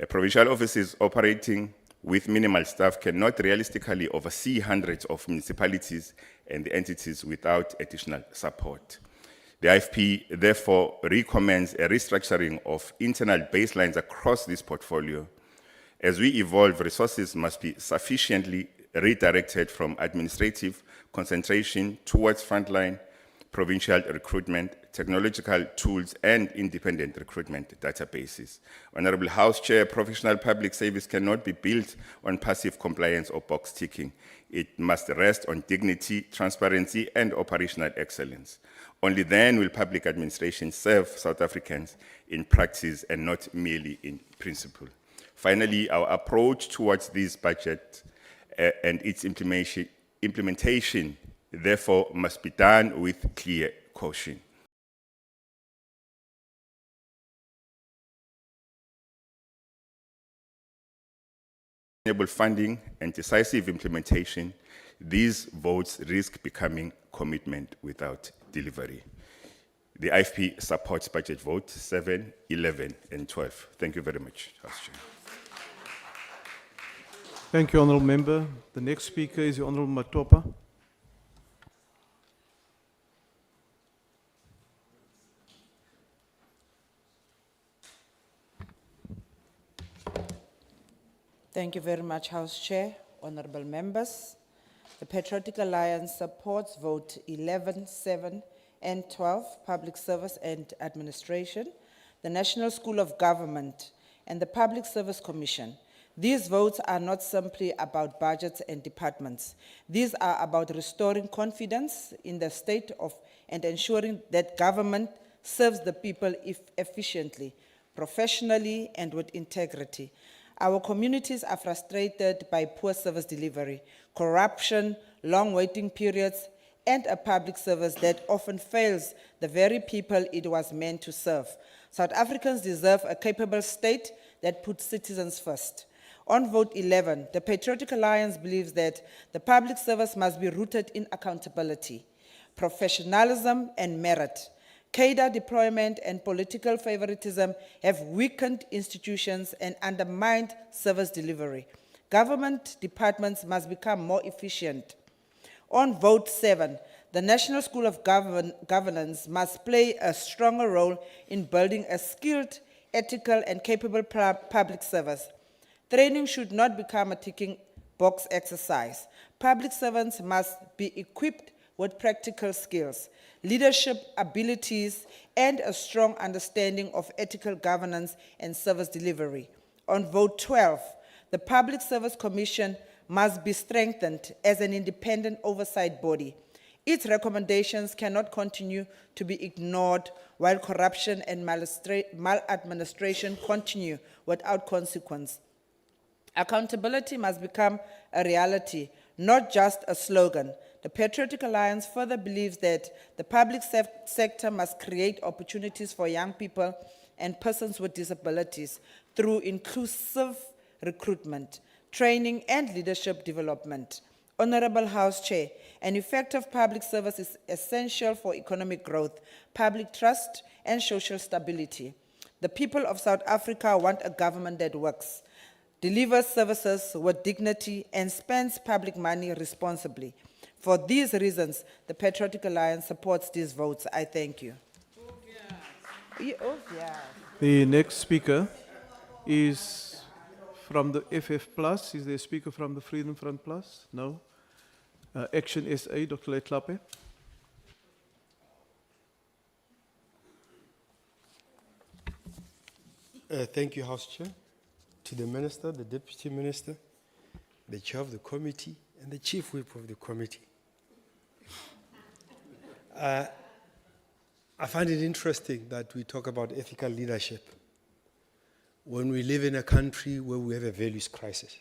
Provincial offices operating with minimal staff cannot realistically oversee hundreds of municipalities and the entities without additional support. The IFP therefore recommends a restructuring of internal baselines across this portfolio. As we evolve, resources must be sufficiently redirected from administrative concentration towards frontline provincial recruitment, technological tools, and independent recruitment databases. Honorable House Chair, professional public service cannot be built on passive compliance or box ticking. It must rest on dignity, transparency, and operational excellence. Only then will public administration serve South Africans in practice and not merely in principle. Finally, our approach towards this budget and its implementation, therefore, must be done with clear caution. Funding and decisive implementation, these votes risk becoming commitment without delivery. The IFP supports budget vote 7, 11, and 12. Thank you very much, House Chair. Thank you, Honourable Member. The next speaker is the Honourable Matopa. Thank you very much, House Chair, honorable members. The Patriotic Alliance supports vote 11, 7, and 12, Public Service and Administration, the National School of Government, and the Public Service Commission. These votes are not simply about budgets and departments. These are about restoring confidence in the state and ensuring that government serves the people efficiently, professionally, and with integrity. Our communities are frustrated by poor service delivery, corruption, long waiting periods, and a public service that often fails the very people it was meant to serve. South Africans deserve a capable state that puts citizens first. On vote 11, the Patriotic Alliance believes that the public service must be rooted in accountability, professionalism, and merit. Cadre deployment and political favoritism have weakened institutions and undermined service delivery. Government departments must become more efficient. On vote 7, the National School of Governance must play a stronger role in building a skilled, ethical, and capable public service. Training should not become a ticking box exercise. Public servants must be equipped with practical skills, leadership abilities, and a strong understanding of ethical governance and service delivery. On vote 12, the Public Service Commission must be strengthened as an independent oversight body. Its recommendations cannot continue to be ignored while corruption and maladministration continue without consequence. Accountability must become a reality, not just a slogan. The Patriotic Alliance further believes that the public sector must create opportunities for young people and persons with disabilities through inclusive recruitment, training and leadership development. Honorable House Chair, an effective public service is essential for economic growth, public trust, and social stability. The people of South Africa want a government that works, delivers services with dignity, and spends public money responsibly. For these reasons, the Patriotic Alliance supports these votes. I thank you. The next speaker is from the FF Plus. Is there a speaker from the Freedom Front Plus? No. Action SA, Dr. Letlape. Thank you, House Chair. To the Minister, the Deputy Minister, the Chair of the Committee, and the Chief Whip of the Committee. I find it interesting that we talk about ethical leadership when we live in a country where we have a values crisis.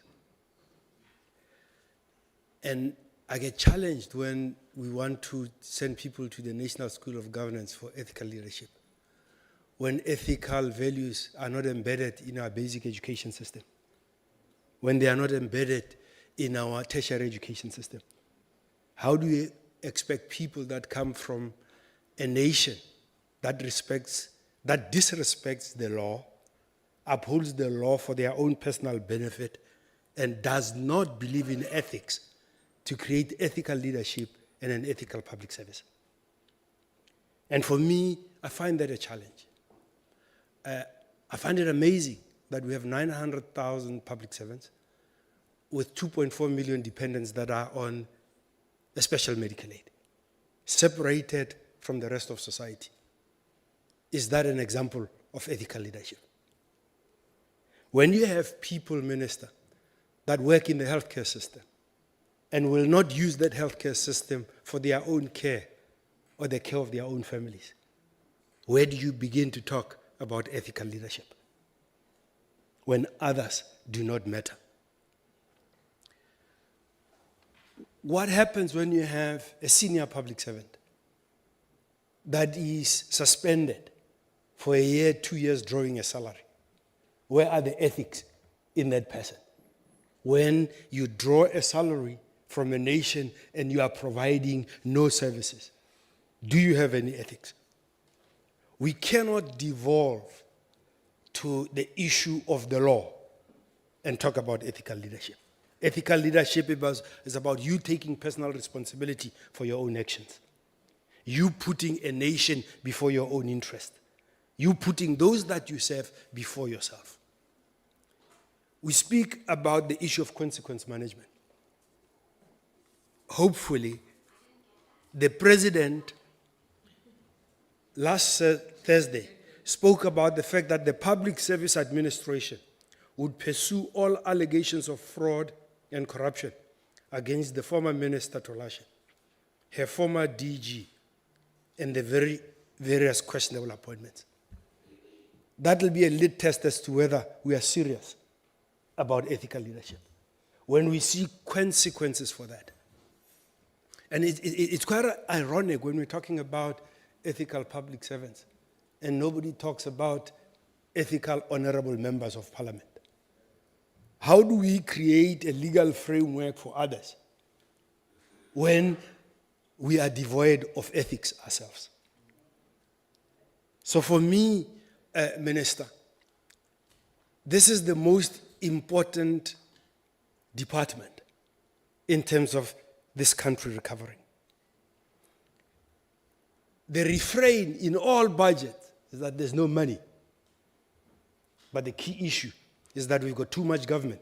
And I get challenged when we want to send people to the National School of Governance for ethical leadership, when ethical values are not embedded in our basic education system, when they are not embedded in our tertiary education system. How do we expect people that come from a nation that disrespects the law, upholds the law for their own personal benefit, and does not believe in ethics to create ethical leadership and an ethical public service? And for me, I find that a challenge. I find it amazing that we have 900,000 public servants with 2.4 million dependents that are on a special medical aid, separated from the rest of society. Is that an example of ethical leadership? When you have people, Minister, that work in the healthcare system and will not use that healthcare system for their own care or the care of their own families, where do you begin to talk about ethical leadership when others do not matter? What happens when you have a senior public servant that is suspended for a year, 2 years, drawing a salary? Where are the ethics in that person? When you draw a salary from a nation and you are providing no services, do you have any ethics? We cannot devolve to the issue of the law and talk about ethical leadership. Ethical leadership is about you taking personal responsibility for your own actions. You putting a nation before your own interest. You putting those that you serve before yourself. We speak about the issue of consequence management. Hopefully, the President last Thursday spoke about the fact that the Public Service Administration would pursue all allegations of fraud and corruption against the former Minister Tolashe, her former DG, and the very various questionable appointments. That will be a lit test as to whether we are serious about ethical leadership, when we see consequences for that. And it's quite ironic when we're talking about ethical public servants and nobody talks about ethical honorable members of parliament. How do we create a legal framework for others when we are devoid of ethics ourselves? So for me, Minister, this is the most important department in terms of this country recovering. The refrain in all budgets is that there's no money. But the key issue is that we've got too much government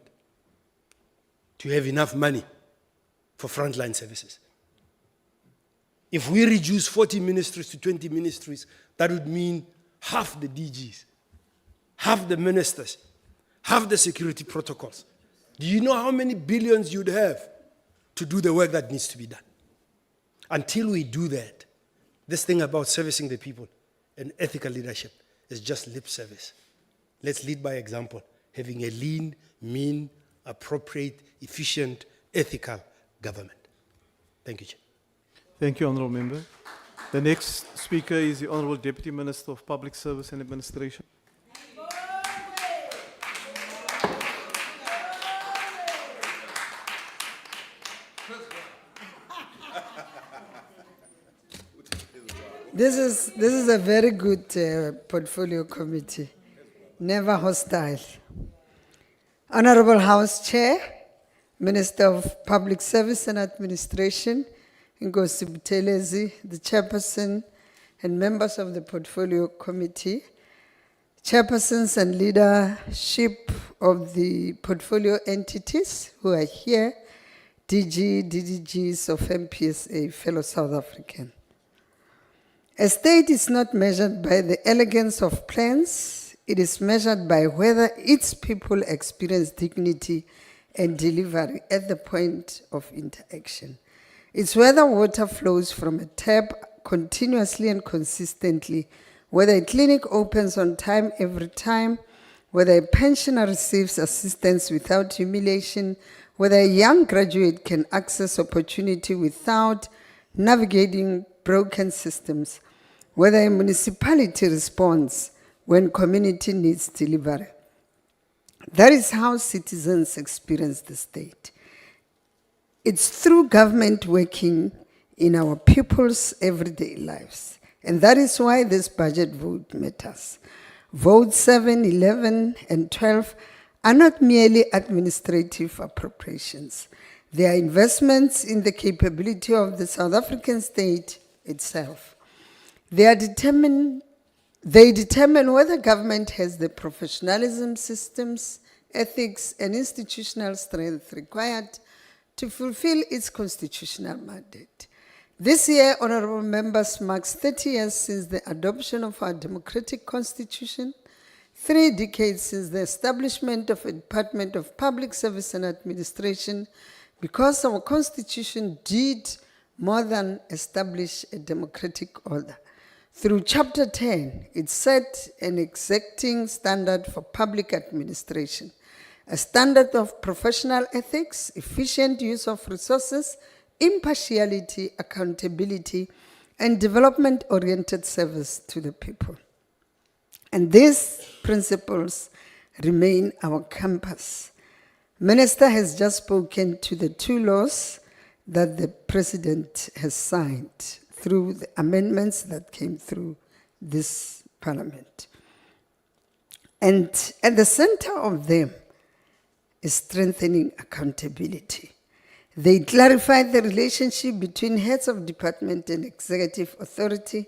to have enough money for frontline services. If we reduce 40 ministries to 20 ministries, that would mean half the DGs, half the ministers, half the security protocols. Do you know how many billions you'd have to do the work that needs to be done? Until we do that, this thing about servicing the people and ethical leadership is just lip service. Let's lead by example, having a lean, mean, appropriate, efficient, ethical government. Thank you, Chair. Thank you, Honourable Member. The next speaker is the Honourable Deputy Minister of Public Service and Administration. This is a very good portfolio committee, never hostile. Honorable House Chair, Minister of Public Service and Administration, Ngozi Buthelezi, the chairperson and members of the portfolio committee, chairpersons and leadership of the portfolio entities who are here, DGs of MPSA, fellow South African. A state is not measured by the elegance of plans, it is measured by whether its people experience dignity and delivery at the point of interaction. It's whether water flows from a tap continuously and consistently, whether a clinic opens on time every time, whether a pensioner receives assistance without humiliation, whether a young graduate can access opportunity without navigating broken systems, whether a municipality responds when community needs delivery. That is how citizens experience the state. It's through government working in our people's everyday lives. And that is why this budget vote matters. Votes 7, 11, and 12 are not merely administrative appropriations. They are investments in the capability of the South African state itself. They determine whether government has the professionalism, systems, ethics, and institutional strength required to fulfill its constitutional mandate. This year, honorable members, marks 30 years since the adoption of our democratic constitution, 3 decades since the establishment of a Department of Public Service and Administration, because our constitution did more than establish a democratic order. Through Chapter 10, it set an exacting standard for public administration, a standard of professional ethics, efficient use of resources, impartiality, accountability, and development-oriented service to the people. And these principles remain our compass. Minister has just spoken to the 2 laws that the President has signed through the amendments that came through this Parliament. And at the center of them is strengthening accountability. They clarify the relationship between heads of department and executive authority,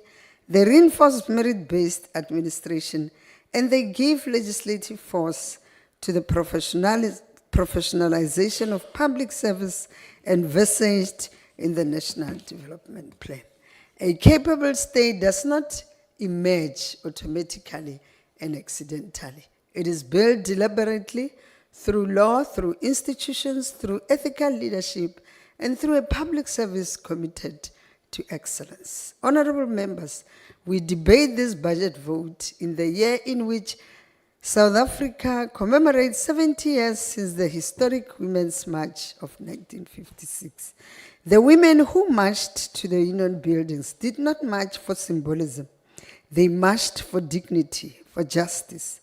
they reinforce merit-based administration, and they give legislative force to the professionalization of public service envisaged in the National Development Plan. A capable state does not emerge automatically and accidentally. It is built deliberately through law, through institutions, through ethical leadership, and through a public service committed to excellence. Honorable members, we debate this budget vote in the year in which South Africa commemorates 70 years since the historic Women's March of 1956. The women who marched to the Union buildings did not march for symbolism. They marched for dignity, for justice,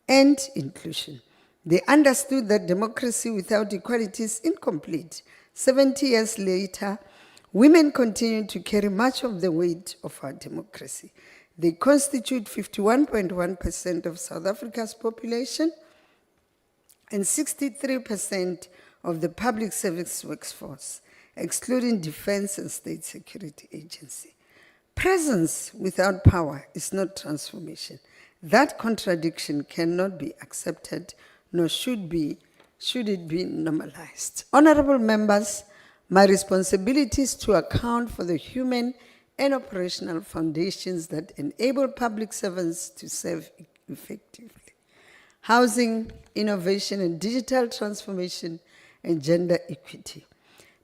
and inclusion. They understood that democracy without equality is incomplete. 70 years later, women continue to carry much of the weight of our democracy. They constitute 51.1% of South Africa's population and 63% of the public service workforce, excluding defense and state security agency. Presence without power is not transformation. That contradiction cannot be accepted, nor should it be normalized. Honorable members, my responsibility is to account for the human and operational foundations that enable public servants to serve effectively. Housing, innovation, and digital transformation, and gender equity.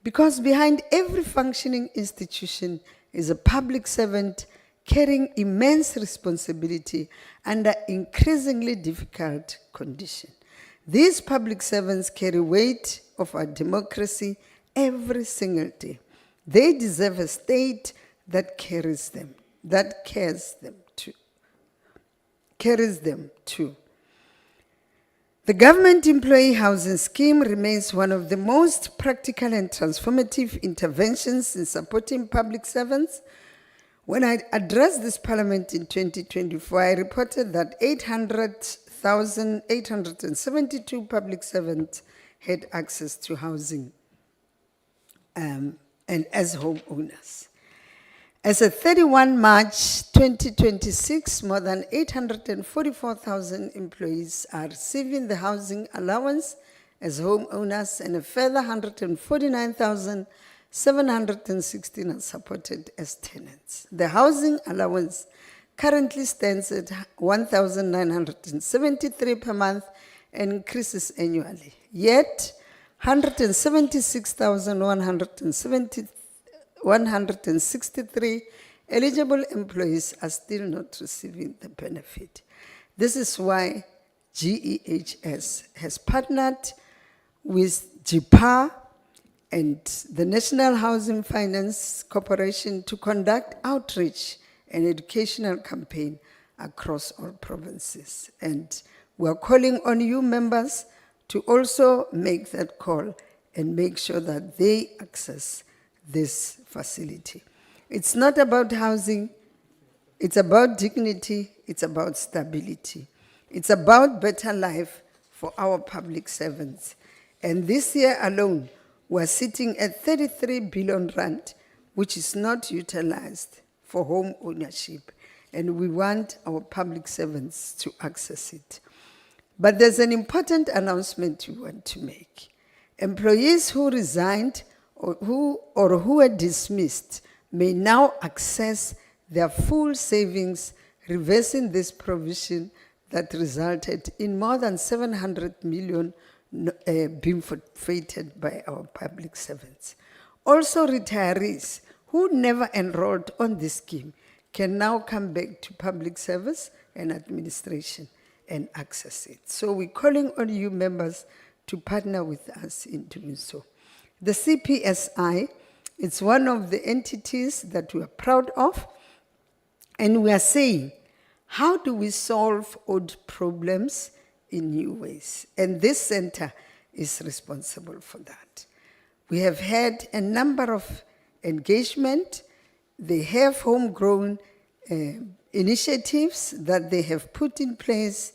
Because behind every functioning institution is a public servant carrying immense responsibility under increasingly difficult conditions. These public servants carry weight of our democracy every single day. They deserve a state that carries them too. The government employee housing scheme remains one of the most practical and transformative interventions in supporting public servants. When I addressed this parliament in 2024, I reported that 872 public servants had access to housing and as homeowners. As of 31 March 2026, more than 844,000 employees are receiving the housing allowance as homeowners, and a further 149,716 are supported as tenants. The housing allowance currently stands at 1,973 per month and increases annually. Yet, 163 eligible employees are still not receiving the benefit. This is why GEHS has partnered with GPA and the National Housing Finance Corporation to conduct outreach and educational campaign across all provinces. And we're calling on you members to also make that call and make sure that they access this facility. It's not about housing, it's about dignity, it's about stability. It's about better life for our public servants. And this year alone, we're sitting at 33 billion rand, which is not utilized for home ownership. And we want our public servants to access it. But there's an important announcement we want to make. Employees who resigned or who were dismissed may now access their full savings, reversing this provision that resulted in more than 700 million being forfeited by our public servants. Also, retirees who never enrolled on this scheme can now come back to public service and administration and access it. So we're calling on you members to partner with us in doing so. The CPSI, it's one of the entities that we are proud of, and we are saying, how do we solve old problems in new ways? And this center is responsible for that. We have had a number of engagement. They have homegrown initiatives that they have put in place,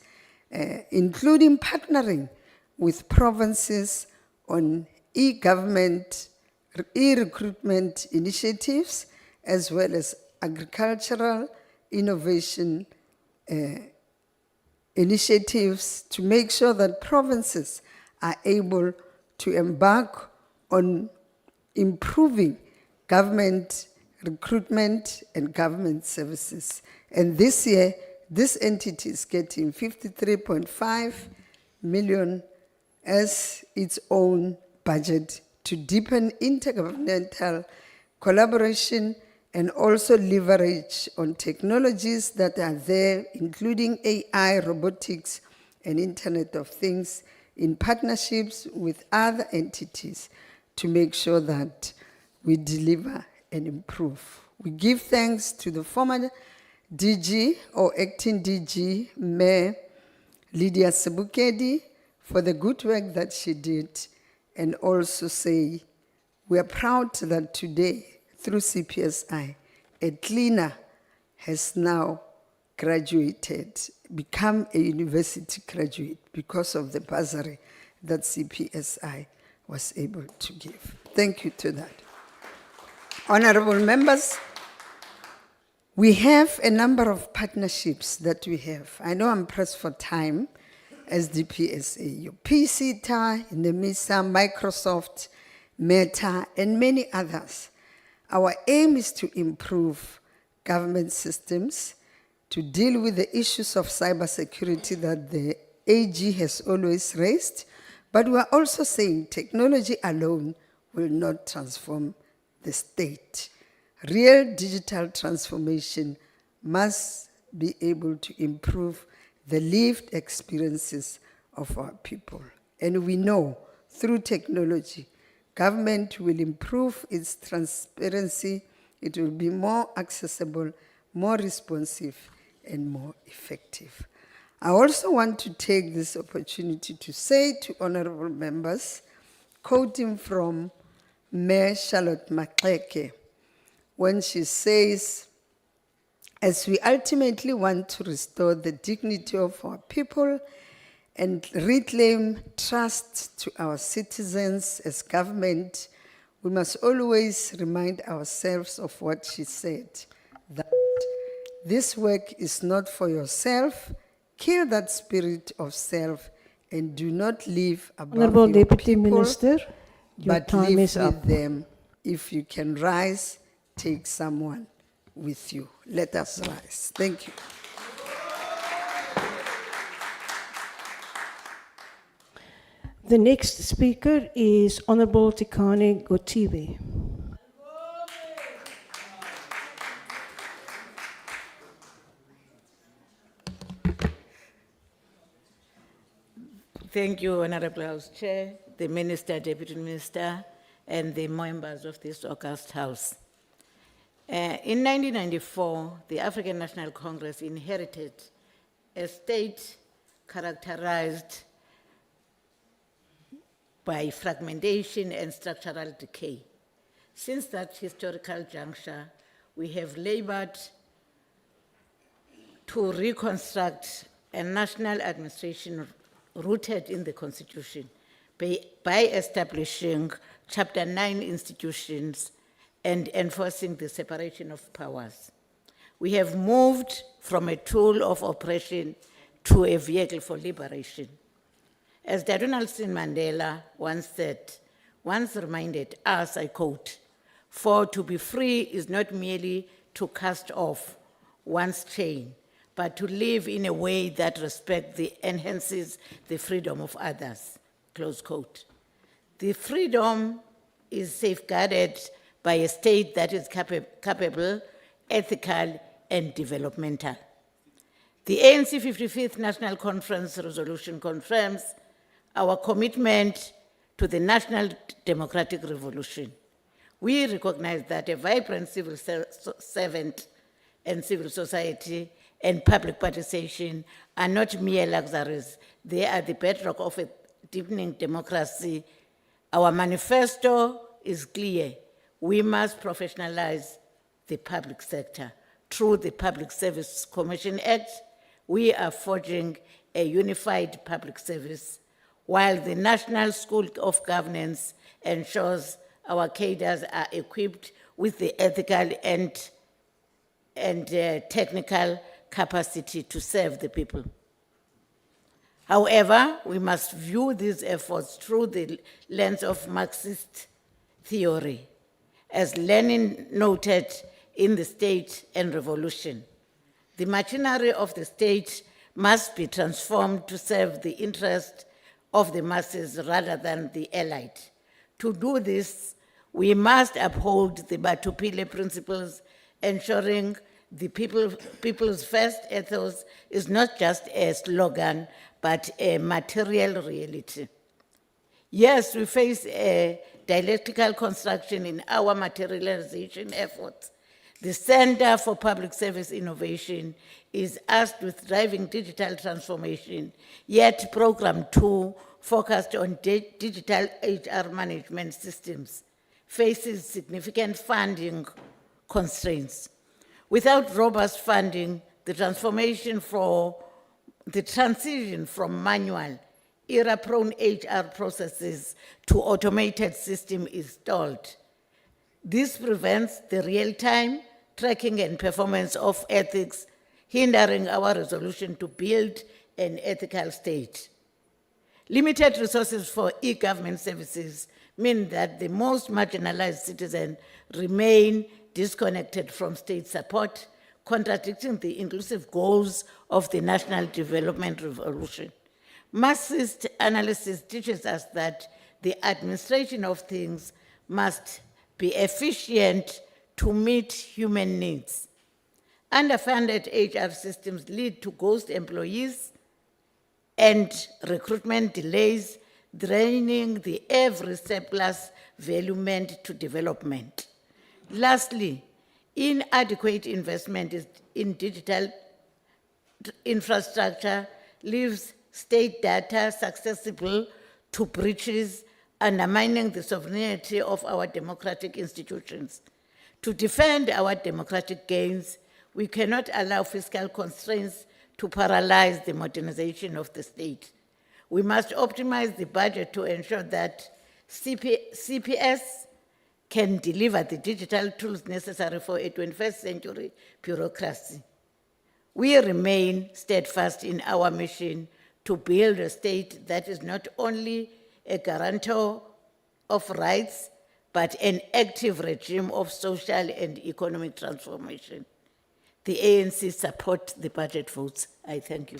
including partnering with provinces on e-government, e-recruitment initiatives, as well as agricultural innovation initiatives to make sure that provinces are able to embark on improving government recruitment and government services. And this year, this entity is getting 53.5 million as its own budget to deepen intergovernmental collaboration and also leverage on technologies that are there, including AI, robotics, and Internet of Things, in partnerships with other entities to make sure that we deliver and improve. We give thanks to the former DG or acting DG, Mayor Lydia Sebukedi, for the good work that she did, and also say we are proud that today, through CPSI, a cleaner has now graduated, become a university graduate because of the bursary that CPSI was able to give. Thank you to that. Honorable members, we have a number of partnerships that we have. I know I'm pressed for time as the PSA, your PCTA, NEMISA, Microsoft, Meta, and many others. Our aim is to improve government systems, to deal with the issues of cybersecurity that the AG has always raised, but we are also saying technology alone will not transform the state. Real digital transformation must be able to improve the lived experiences of our people. And we know through technology, government will improve its transparency, it will be more accessible, more responsive, and more effective. I also want to take this opportunity to say to honorable members, quoting from Mayor Charlotte Maxeke, when she says, as we ultimately want to restore the dignity of our people and reclaim trust to our citizens as government, we must always remind ourselves of what she said, that this work is not for yourself. Kill that spirit of self and do not live above Honorable your Deputy people, Minister, your but time live is with up. them. If you can rise, take someone with you. Let us rise. Thank you. The next speaker is Honorable Tikane Gotibe. Thank you, Honorable House Chair, the Minister, Deputy Minister, and the members of this august House. In 1994, the African National Congress inherited a state characterized by fragmentation and structural decay. Since that historical juncture, we have labored to reconstruct a national administration rooted in the Constitution by establishing Chapter 9 institutions and enforcing the separation of powers. We have moved from a tool of oppression to a vehicle for liberation. As Dadu Nelson Mandela once reminded us, I quote, "For to be free is not merely to cast off one's chain, but to live in a way that enhances the freedom of others," close quote. The freedom is safeguarded by a state that is capable, ethical, and developmental. The ANC 55th National Conference resolution confirms our commitment to the national democratic revolution. We recognize that a vibrant civil servant and civil society and public participation are not mere luxuries. They are the bedrock of a deepening democracy. Our manifesto is clear. We must professionalize the public sector. Through the Public Service Commission Act, we are forging a unified public service, while the National School of Governance ensures our cadres are equipped with the ethical and technical capacity to serve the people. However, we must view these efforts through the lens of Marxist theory. As Lenin noted in The State and Revolution, the machinery of the state must be transformed to serve the interest of the masses rather than the elite. To do this, we must uphold the Batupile principles, ensuring the people's first ethos is not just a slogan, but a material reality. Yes, we face a dialectical construction in our materialization efforts. The Center for Public Service Innovation is asked with driving digital transformation, yet Program 2, focused on digital HR management systems, faces significant funding constraints. Without robust funding, the transition from manual, error-prone HR processes to automated system is stalled. This prevents the real-time tracking and performance of ethics, hindering our resolution to build an ethical state. Limited resources for e-government services mean that the most marginalized citizens remain disconnected from state support, contradicting the inclusive goals of the national development revolution. Marxist analysis teaches us that the administration of things must be efficient to meet human needs. Underfunded HR systems lead to ghost employees and recruitment delays, draining the every surplus value meant to development. Lastly, inadequate investment in digital infrastructure leaves state data susceptible to breaches, undermining the sovereignty of our democratic institutions. To defend our democratic gains, We cannot allow fiscal constraints to paralyze the modernization of the state. We must optimize the budget to ensure that CPS can deliver the digital tools necessary for a 21st century bureaucracy. We remain steadfast in our mission to build a state that is not only a guarantor of rights, but an active regime of social and economic transformation. The ANC supports the budget votes. I thank you.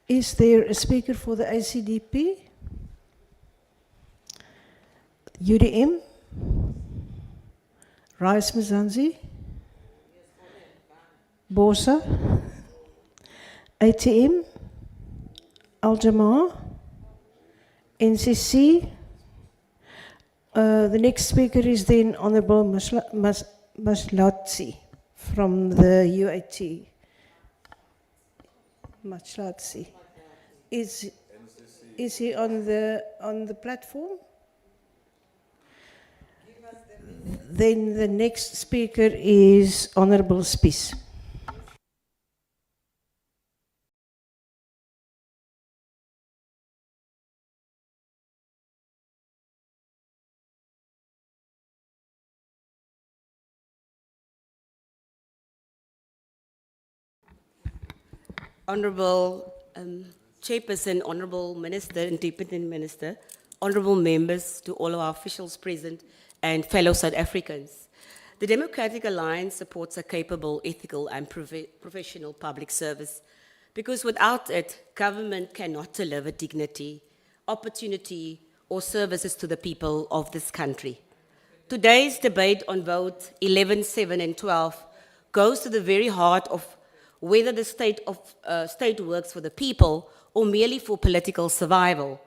Is there a speaker for the ACDP? UDM? Rais Mzansi? Bosa? ATM? Al-Jamaa? NCC? The next speaker is then Honorable Maslatsi from the UAT. Maslatsi. Is he on the platform? Then the next speaker is Honorable Spies. Honorable Chairperson, Honorable Minister and Deputy Minister, honorable members, to all of our officials present and fellow South Africans. The Democratic Alliance supports a capable, ethical and professional public service because without it, government cannot deliver dignity, opportunity or services to the people of this country. Today's debate on vote 11, 7 and 12 goes to the very heart of whether the state works for the people or merely for political survival.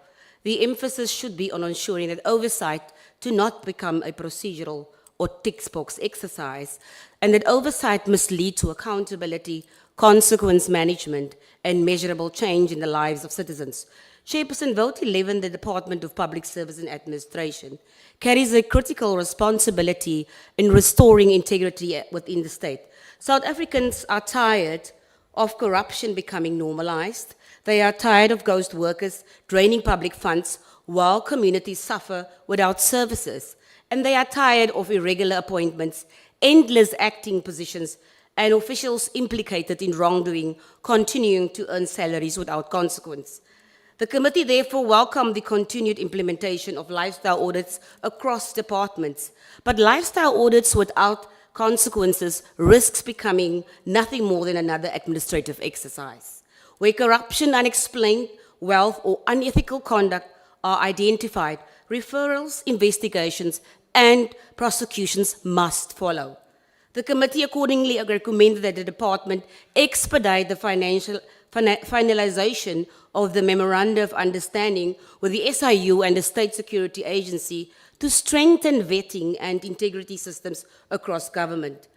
The emphasis should be on ensuring that oversight do not become a procedural or tick box exercise, and that oversight must lead to accountability, consequence management, and measurable change in the lives of citizens. Chairperson, vote 11, the Department of Public Service and Administration carries a critical responsibility in restoring integrity within the state. South Africans are tired of corruption becoming normalized. They are tired of ghost workers draining public funds while communities suffer without services. And they are tired of irregular appointments, endless acting positions, and officials implicated in wrongdoing continuing to earn salaries without consequence. The committee therefore welcomed the continued implementation of lifestyle audits across departments, but lifestyle audits without consequences risks becoming nothing more than another administrative exercise. Where corruption, unexplained wealth, or unethical conduct are identified, referrals, investigations, and prosecutions must follow. The committee accordingly recommended that the department expedite the finalization of the Memorandum of Understanding with the SIU and the State Security Agency to strengthen vetting and integrity systems across government.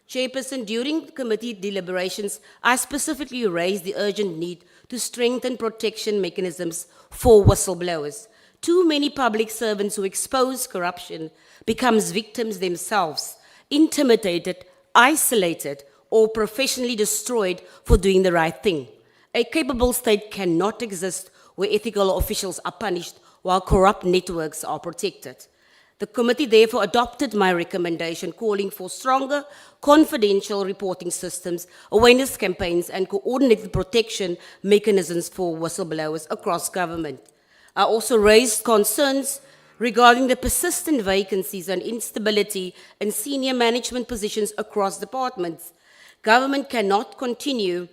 Chairperson, during committee deliberations, I specifically raised the urgent need to strengthen protection mechanisms for whistleblowers. Too many public servants who expose corruption becomes victims themselves, intimidated, isolated, or professionally destroyed for doing the right thing. A capable state cannot exist where ethical officials are punished while corrupt networks are protected. The committee therefore adopted my recommendation calling for stronger confidential reporting systems, awareness campaigns, and coordinated protection mechanisms for whistleblowers across government. I also raised concerns regarding the persistent vacancies and instability in senior management positions across departments. Government cannot continue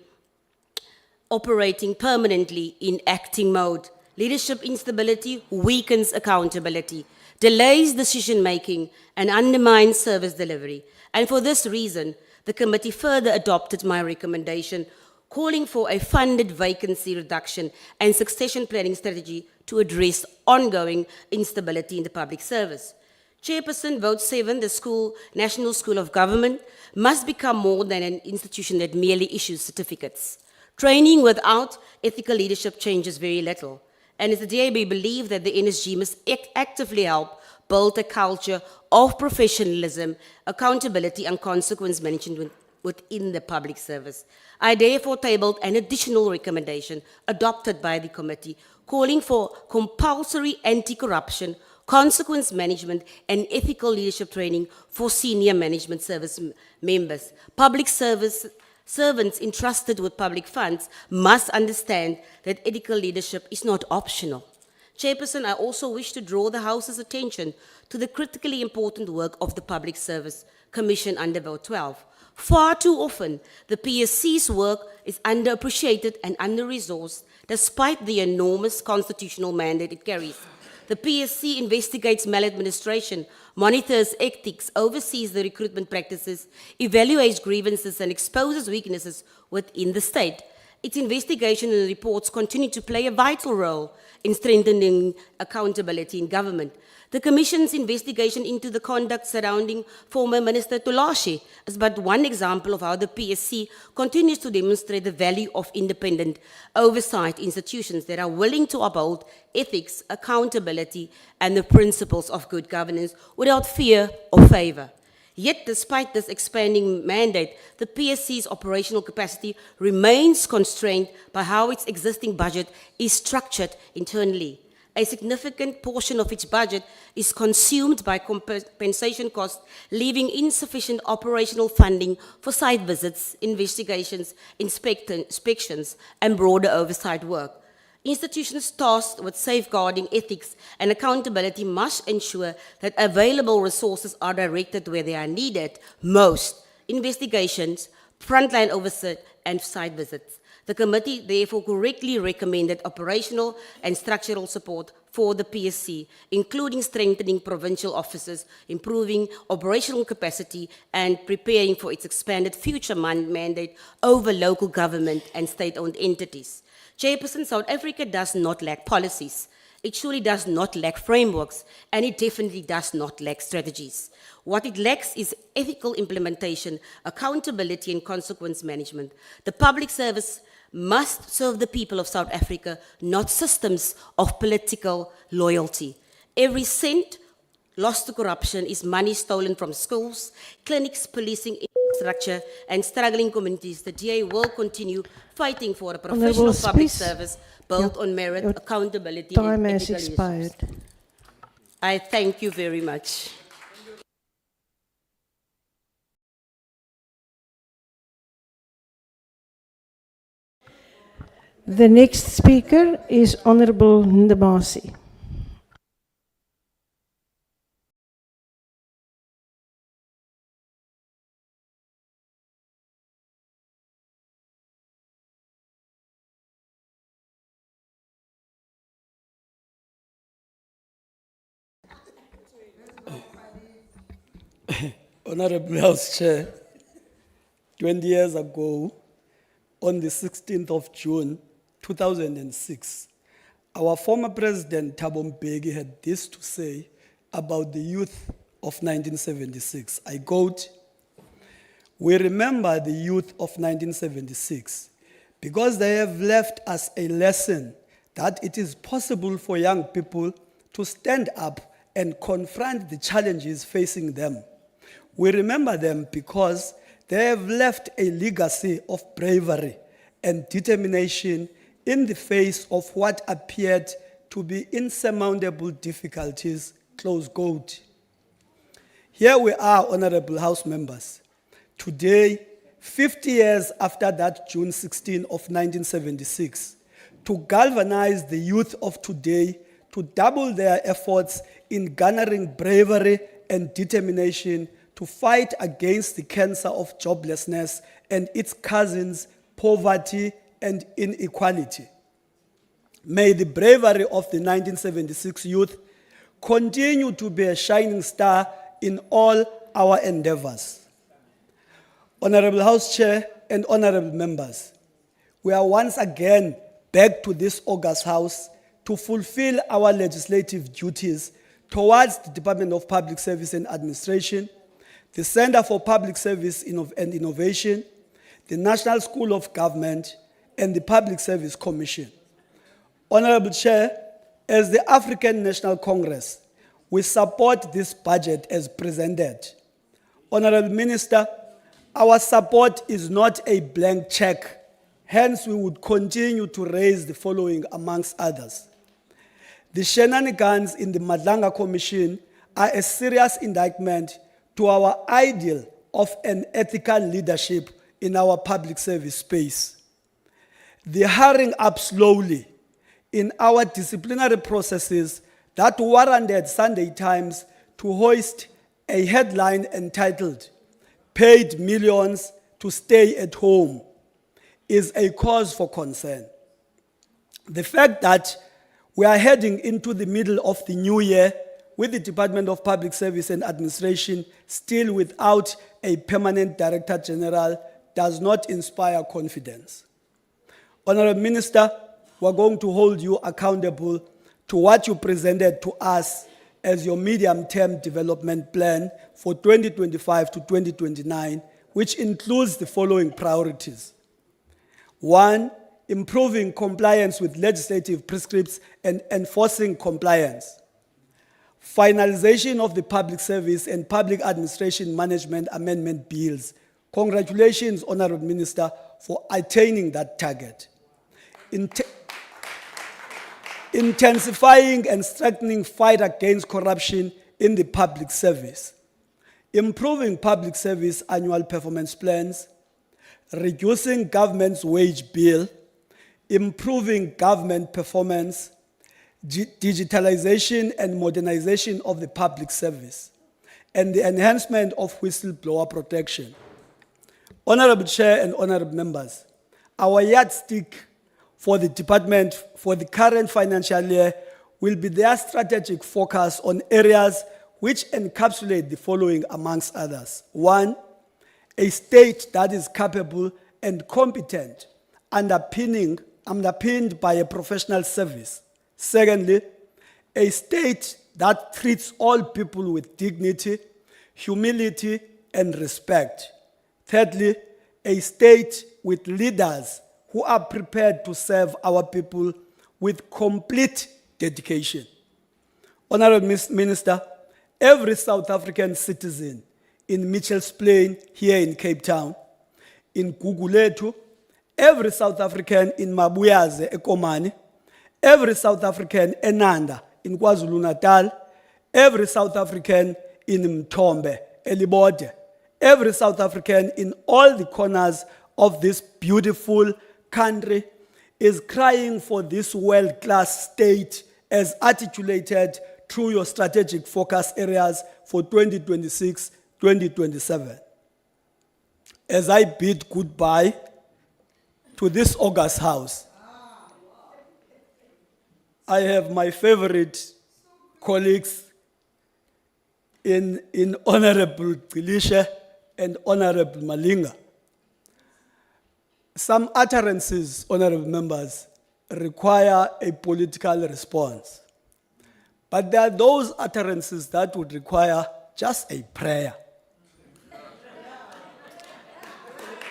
operating permanently in acting mode. Leadership instability weakens accountability, delays decision-making, and undermines service delivery. And for this reason, the committee further adopted my recommendation calling for a funded vacancy reduction and succession planning strategy to address ongoing instability in the public service. Chairperson, vote 7, the National School of Government must become more than an institution that merely issues certificates. Training without ethical leadership changes very little. And as the DAB believe that the NSG must actively help build a culture of professionalism, accountability, and consequence management within the public service. I therefore tabled an additional recommendation adopted by the committee calling for compulsory anti-corruption, consequence management, and ethical leadership training for senior management service members. Public service servants entrusted with public funds must understand that ethical leadership is not optional. Chairperson, I also wish to draw the House's attention to the critically important work of the Public Service Commission under Vote 12. Far too often, the PSC's work is underappreciated and under-resourced despite the enormous constitutional mandate it carries. The PSC investigates maladministration, monitors ethics, oversees the recruitment practices, evaluates grievances, and exposes weaknesses within the state. Its investigation and reports continue to play a vital role in strengthening accountability in government. The Commission's investigation into the conduct surrounding former Minister Tulashi is but one example of how the PSC continues to demonstrate the value of independent oversight institutions that are willing to uphold ethics, accountability, and the principles of good governance without fear or favor. Yet, despite this expanding mandate, the PSC's operational capacity remains constrained by how its existing budget is structured internally. A significant portion of its budget is consumed by compensation costs, leaving insufficient operational funding for site visits, investigations, inspections, and broader oversight work. Institutions tasked with safeguarding ethics and accountability must ensure that available resources are directed where they are needed most: investigations, frontline oversight, and site visits. The committee therefore correctly recommended operational and structural support for the PSC, including strengthening provincial offices, improving operational capacity, and preparing for its expanded future mandate over local government and state-owned entities. Chairperson, South Africa does not lack policies. It surely does not lack frameworks, and it definitely does not lack strategies. What it lacks is ethical implementation, accountability, and consequence management. The public service must serve the people of South Africa, not systems of political loyalty. Every cent lost to corruption is money stolen from schools, clinics, policing infrastructure, and struggling communities. The DA will continue fighting for a professional public service built on merit, accountability, and Time has ethical expired. leadership. I thank you very much. The next speaker is Honorable Ndabasi. Honorable House Chair, 20 years ago, on the 16th of June, 2006, our former President Thabo Mbeki had this to say about the youth of 1976. I quote, "We remember the youth of 1976 because they have left us a lesson that it is possible for young people to stand up and confront the challenges facing them. We remember them because they have left a legacy of bravery and determination in the face of what appeared to be insurmountable difficulties," close quote. Here we are, honorable House members. Today, 50 years after that June 16 of 1976, to galvanize the youth of today to double their efforts in garnering bravery and determination to fight against the cancer of joblessness and its cousins, poverty and inequality. May the bravery of the 1976 youth continue to be a shining star in all our endeavors. Honorable House Chair and honorable members, we are once again back to this august House to fulfill our legislative duties towards the Department of Public Service and Administration, the Center for Public Service and Innovation, the National School of Government, and the Public Service Commission. Honorable Chair, As the African National Congress, we support this budget as presented. Honorable Minister, our support is not a blank check. Hence, we would continue to raise the following amongst others. The shenanigans in the Madlanga Commission are a serious indictment to our ideal of an ethical leadership in our public service space. The hurrying up slowly in our disciplinary processes that warranted Sunday Times to hoist a headline entitled, "Paid Millions to Stay at Home," is a cause for concern. The fact that we are heading into the middle of the new year with the Department of Public Service and Administration still without a permanent Director General does not inspire confidence. Honorable Minister, we're going to hold you accountable to what you presented to us as your medium-term development plan for 2025 to 2029, which includes the following priorities. 1, improving compliance with legislative prescripts and enforcing compliance. Finalization of the Public Service and Public Administration Management Amendment Bills. Congratulations, Honorable Minister, for attaining that target. Intensifying and strengthening fight against corruption in the public service. Improving public service annual performance plans. Reducing government's wage bill. Improving government performance. Digitalization and modernization of the public service, and the enhancement of whistleblower protection. Honorable Chair and honorable members, our yardstick for the department for the current financial year will be their strategic focus on areas which encapsulate the following amongst others. 1, a state that is capable and competent, underpinned by a professional service. Secondly, a state that treats all people with dignity, humility, and respect. Thirdly, a state with leaders who are prepared to serve our people with complete dedication. Honorable Minister, every South African citizen in Mitchell's Plain here in Cape Town, in Guguletu, every South African in Mabuyaze, Ekomani, every South African in Nanda, in KwaZulu-Natal, every South African in Mthombe, Elibode, every South African in all the corners of this beautiful country is crying for this world-class state as articulated through your strategic focus areas for 2026-2027. As I bid goodbye to this August House, I have my favorite colleagues in Honorable Gilisha and Honorable Malinga. Some utterances, honorable members, require a political response. But there are those utterances that would require just a prayer.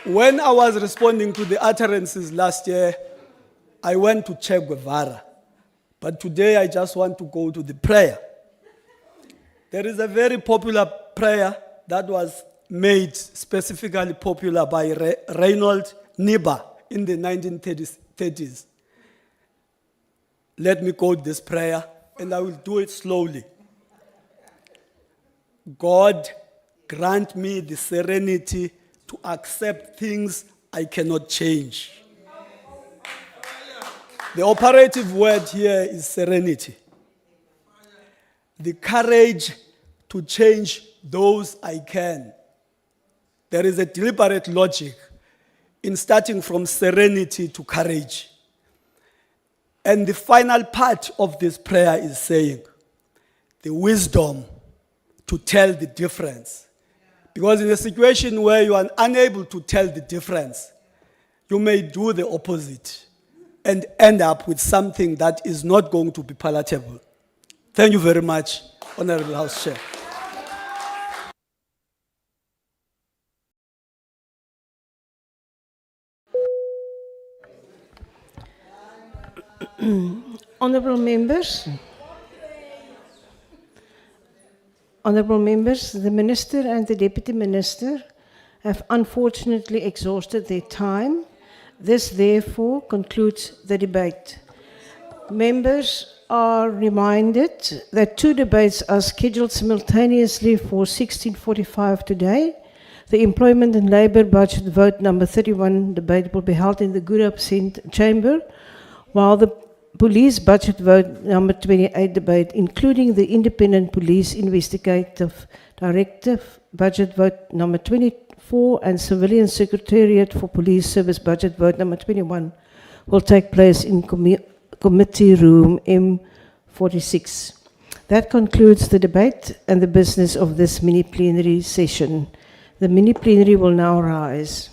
When I was responding to the utterances last year, I went to Che Guevara. But today I just want to go to the prayer. There is a very popular prayer that was made specifically popular by Reinhold Niebuhr in the 1930s. Let me quote this prayer, and I will do it slowly. God, grant me the serenity to accept things I cannot change. The operative word here is serenity. The courage to change those I can. There is a deliberate logic in starting from serenity to courage. And the final part of this prayer is saying, the wisdom to tell the difference. Because in a situation where you are unable to tell the difference, you may do the opposite and end up with something that is not going to be palatable. Thank you very much, Honorable House Chair. Honourable members, the Minister and the Deputy Minister have unfortunately exhausted their time. This therefore concludes the debate. Members are reminded that 2 debates are scheduled simultaneously for 16:45 today. The Employment and Labour Budget Vote number 31 debate will be held in the Gurab Chamber, while the Police Budget Vote number 28 debate, including the Independent Police Investigative Directive Budget Vote number 24 and Civilian Secretariat for Police Service Budget Vote number 21, will take place in Committee Room M46. That concludes the debate and the business of this mini plenary session. The mini plenary will now rise.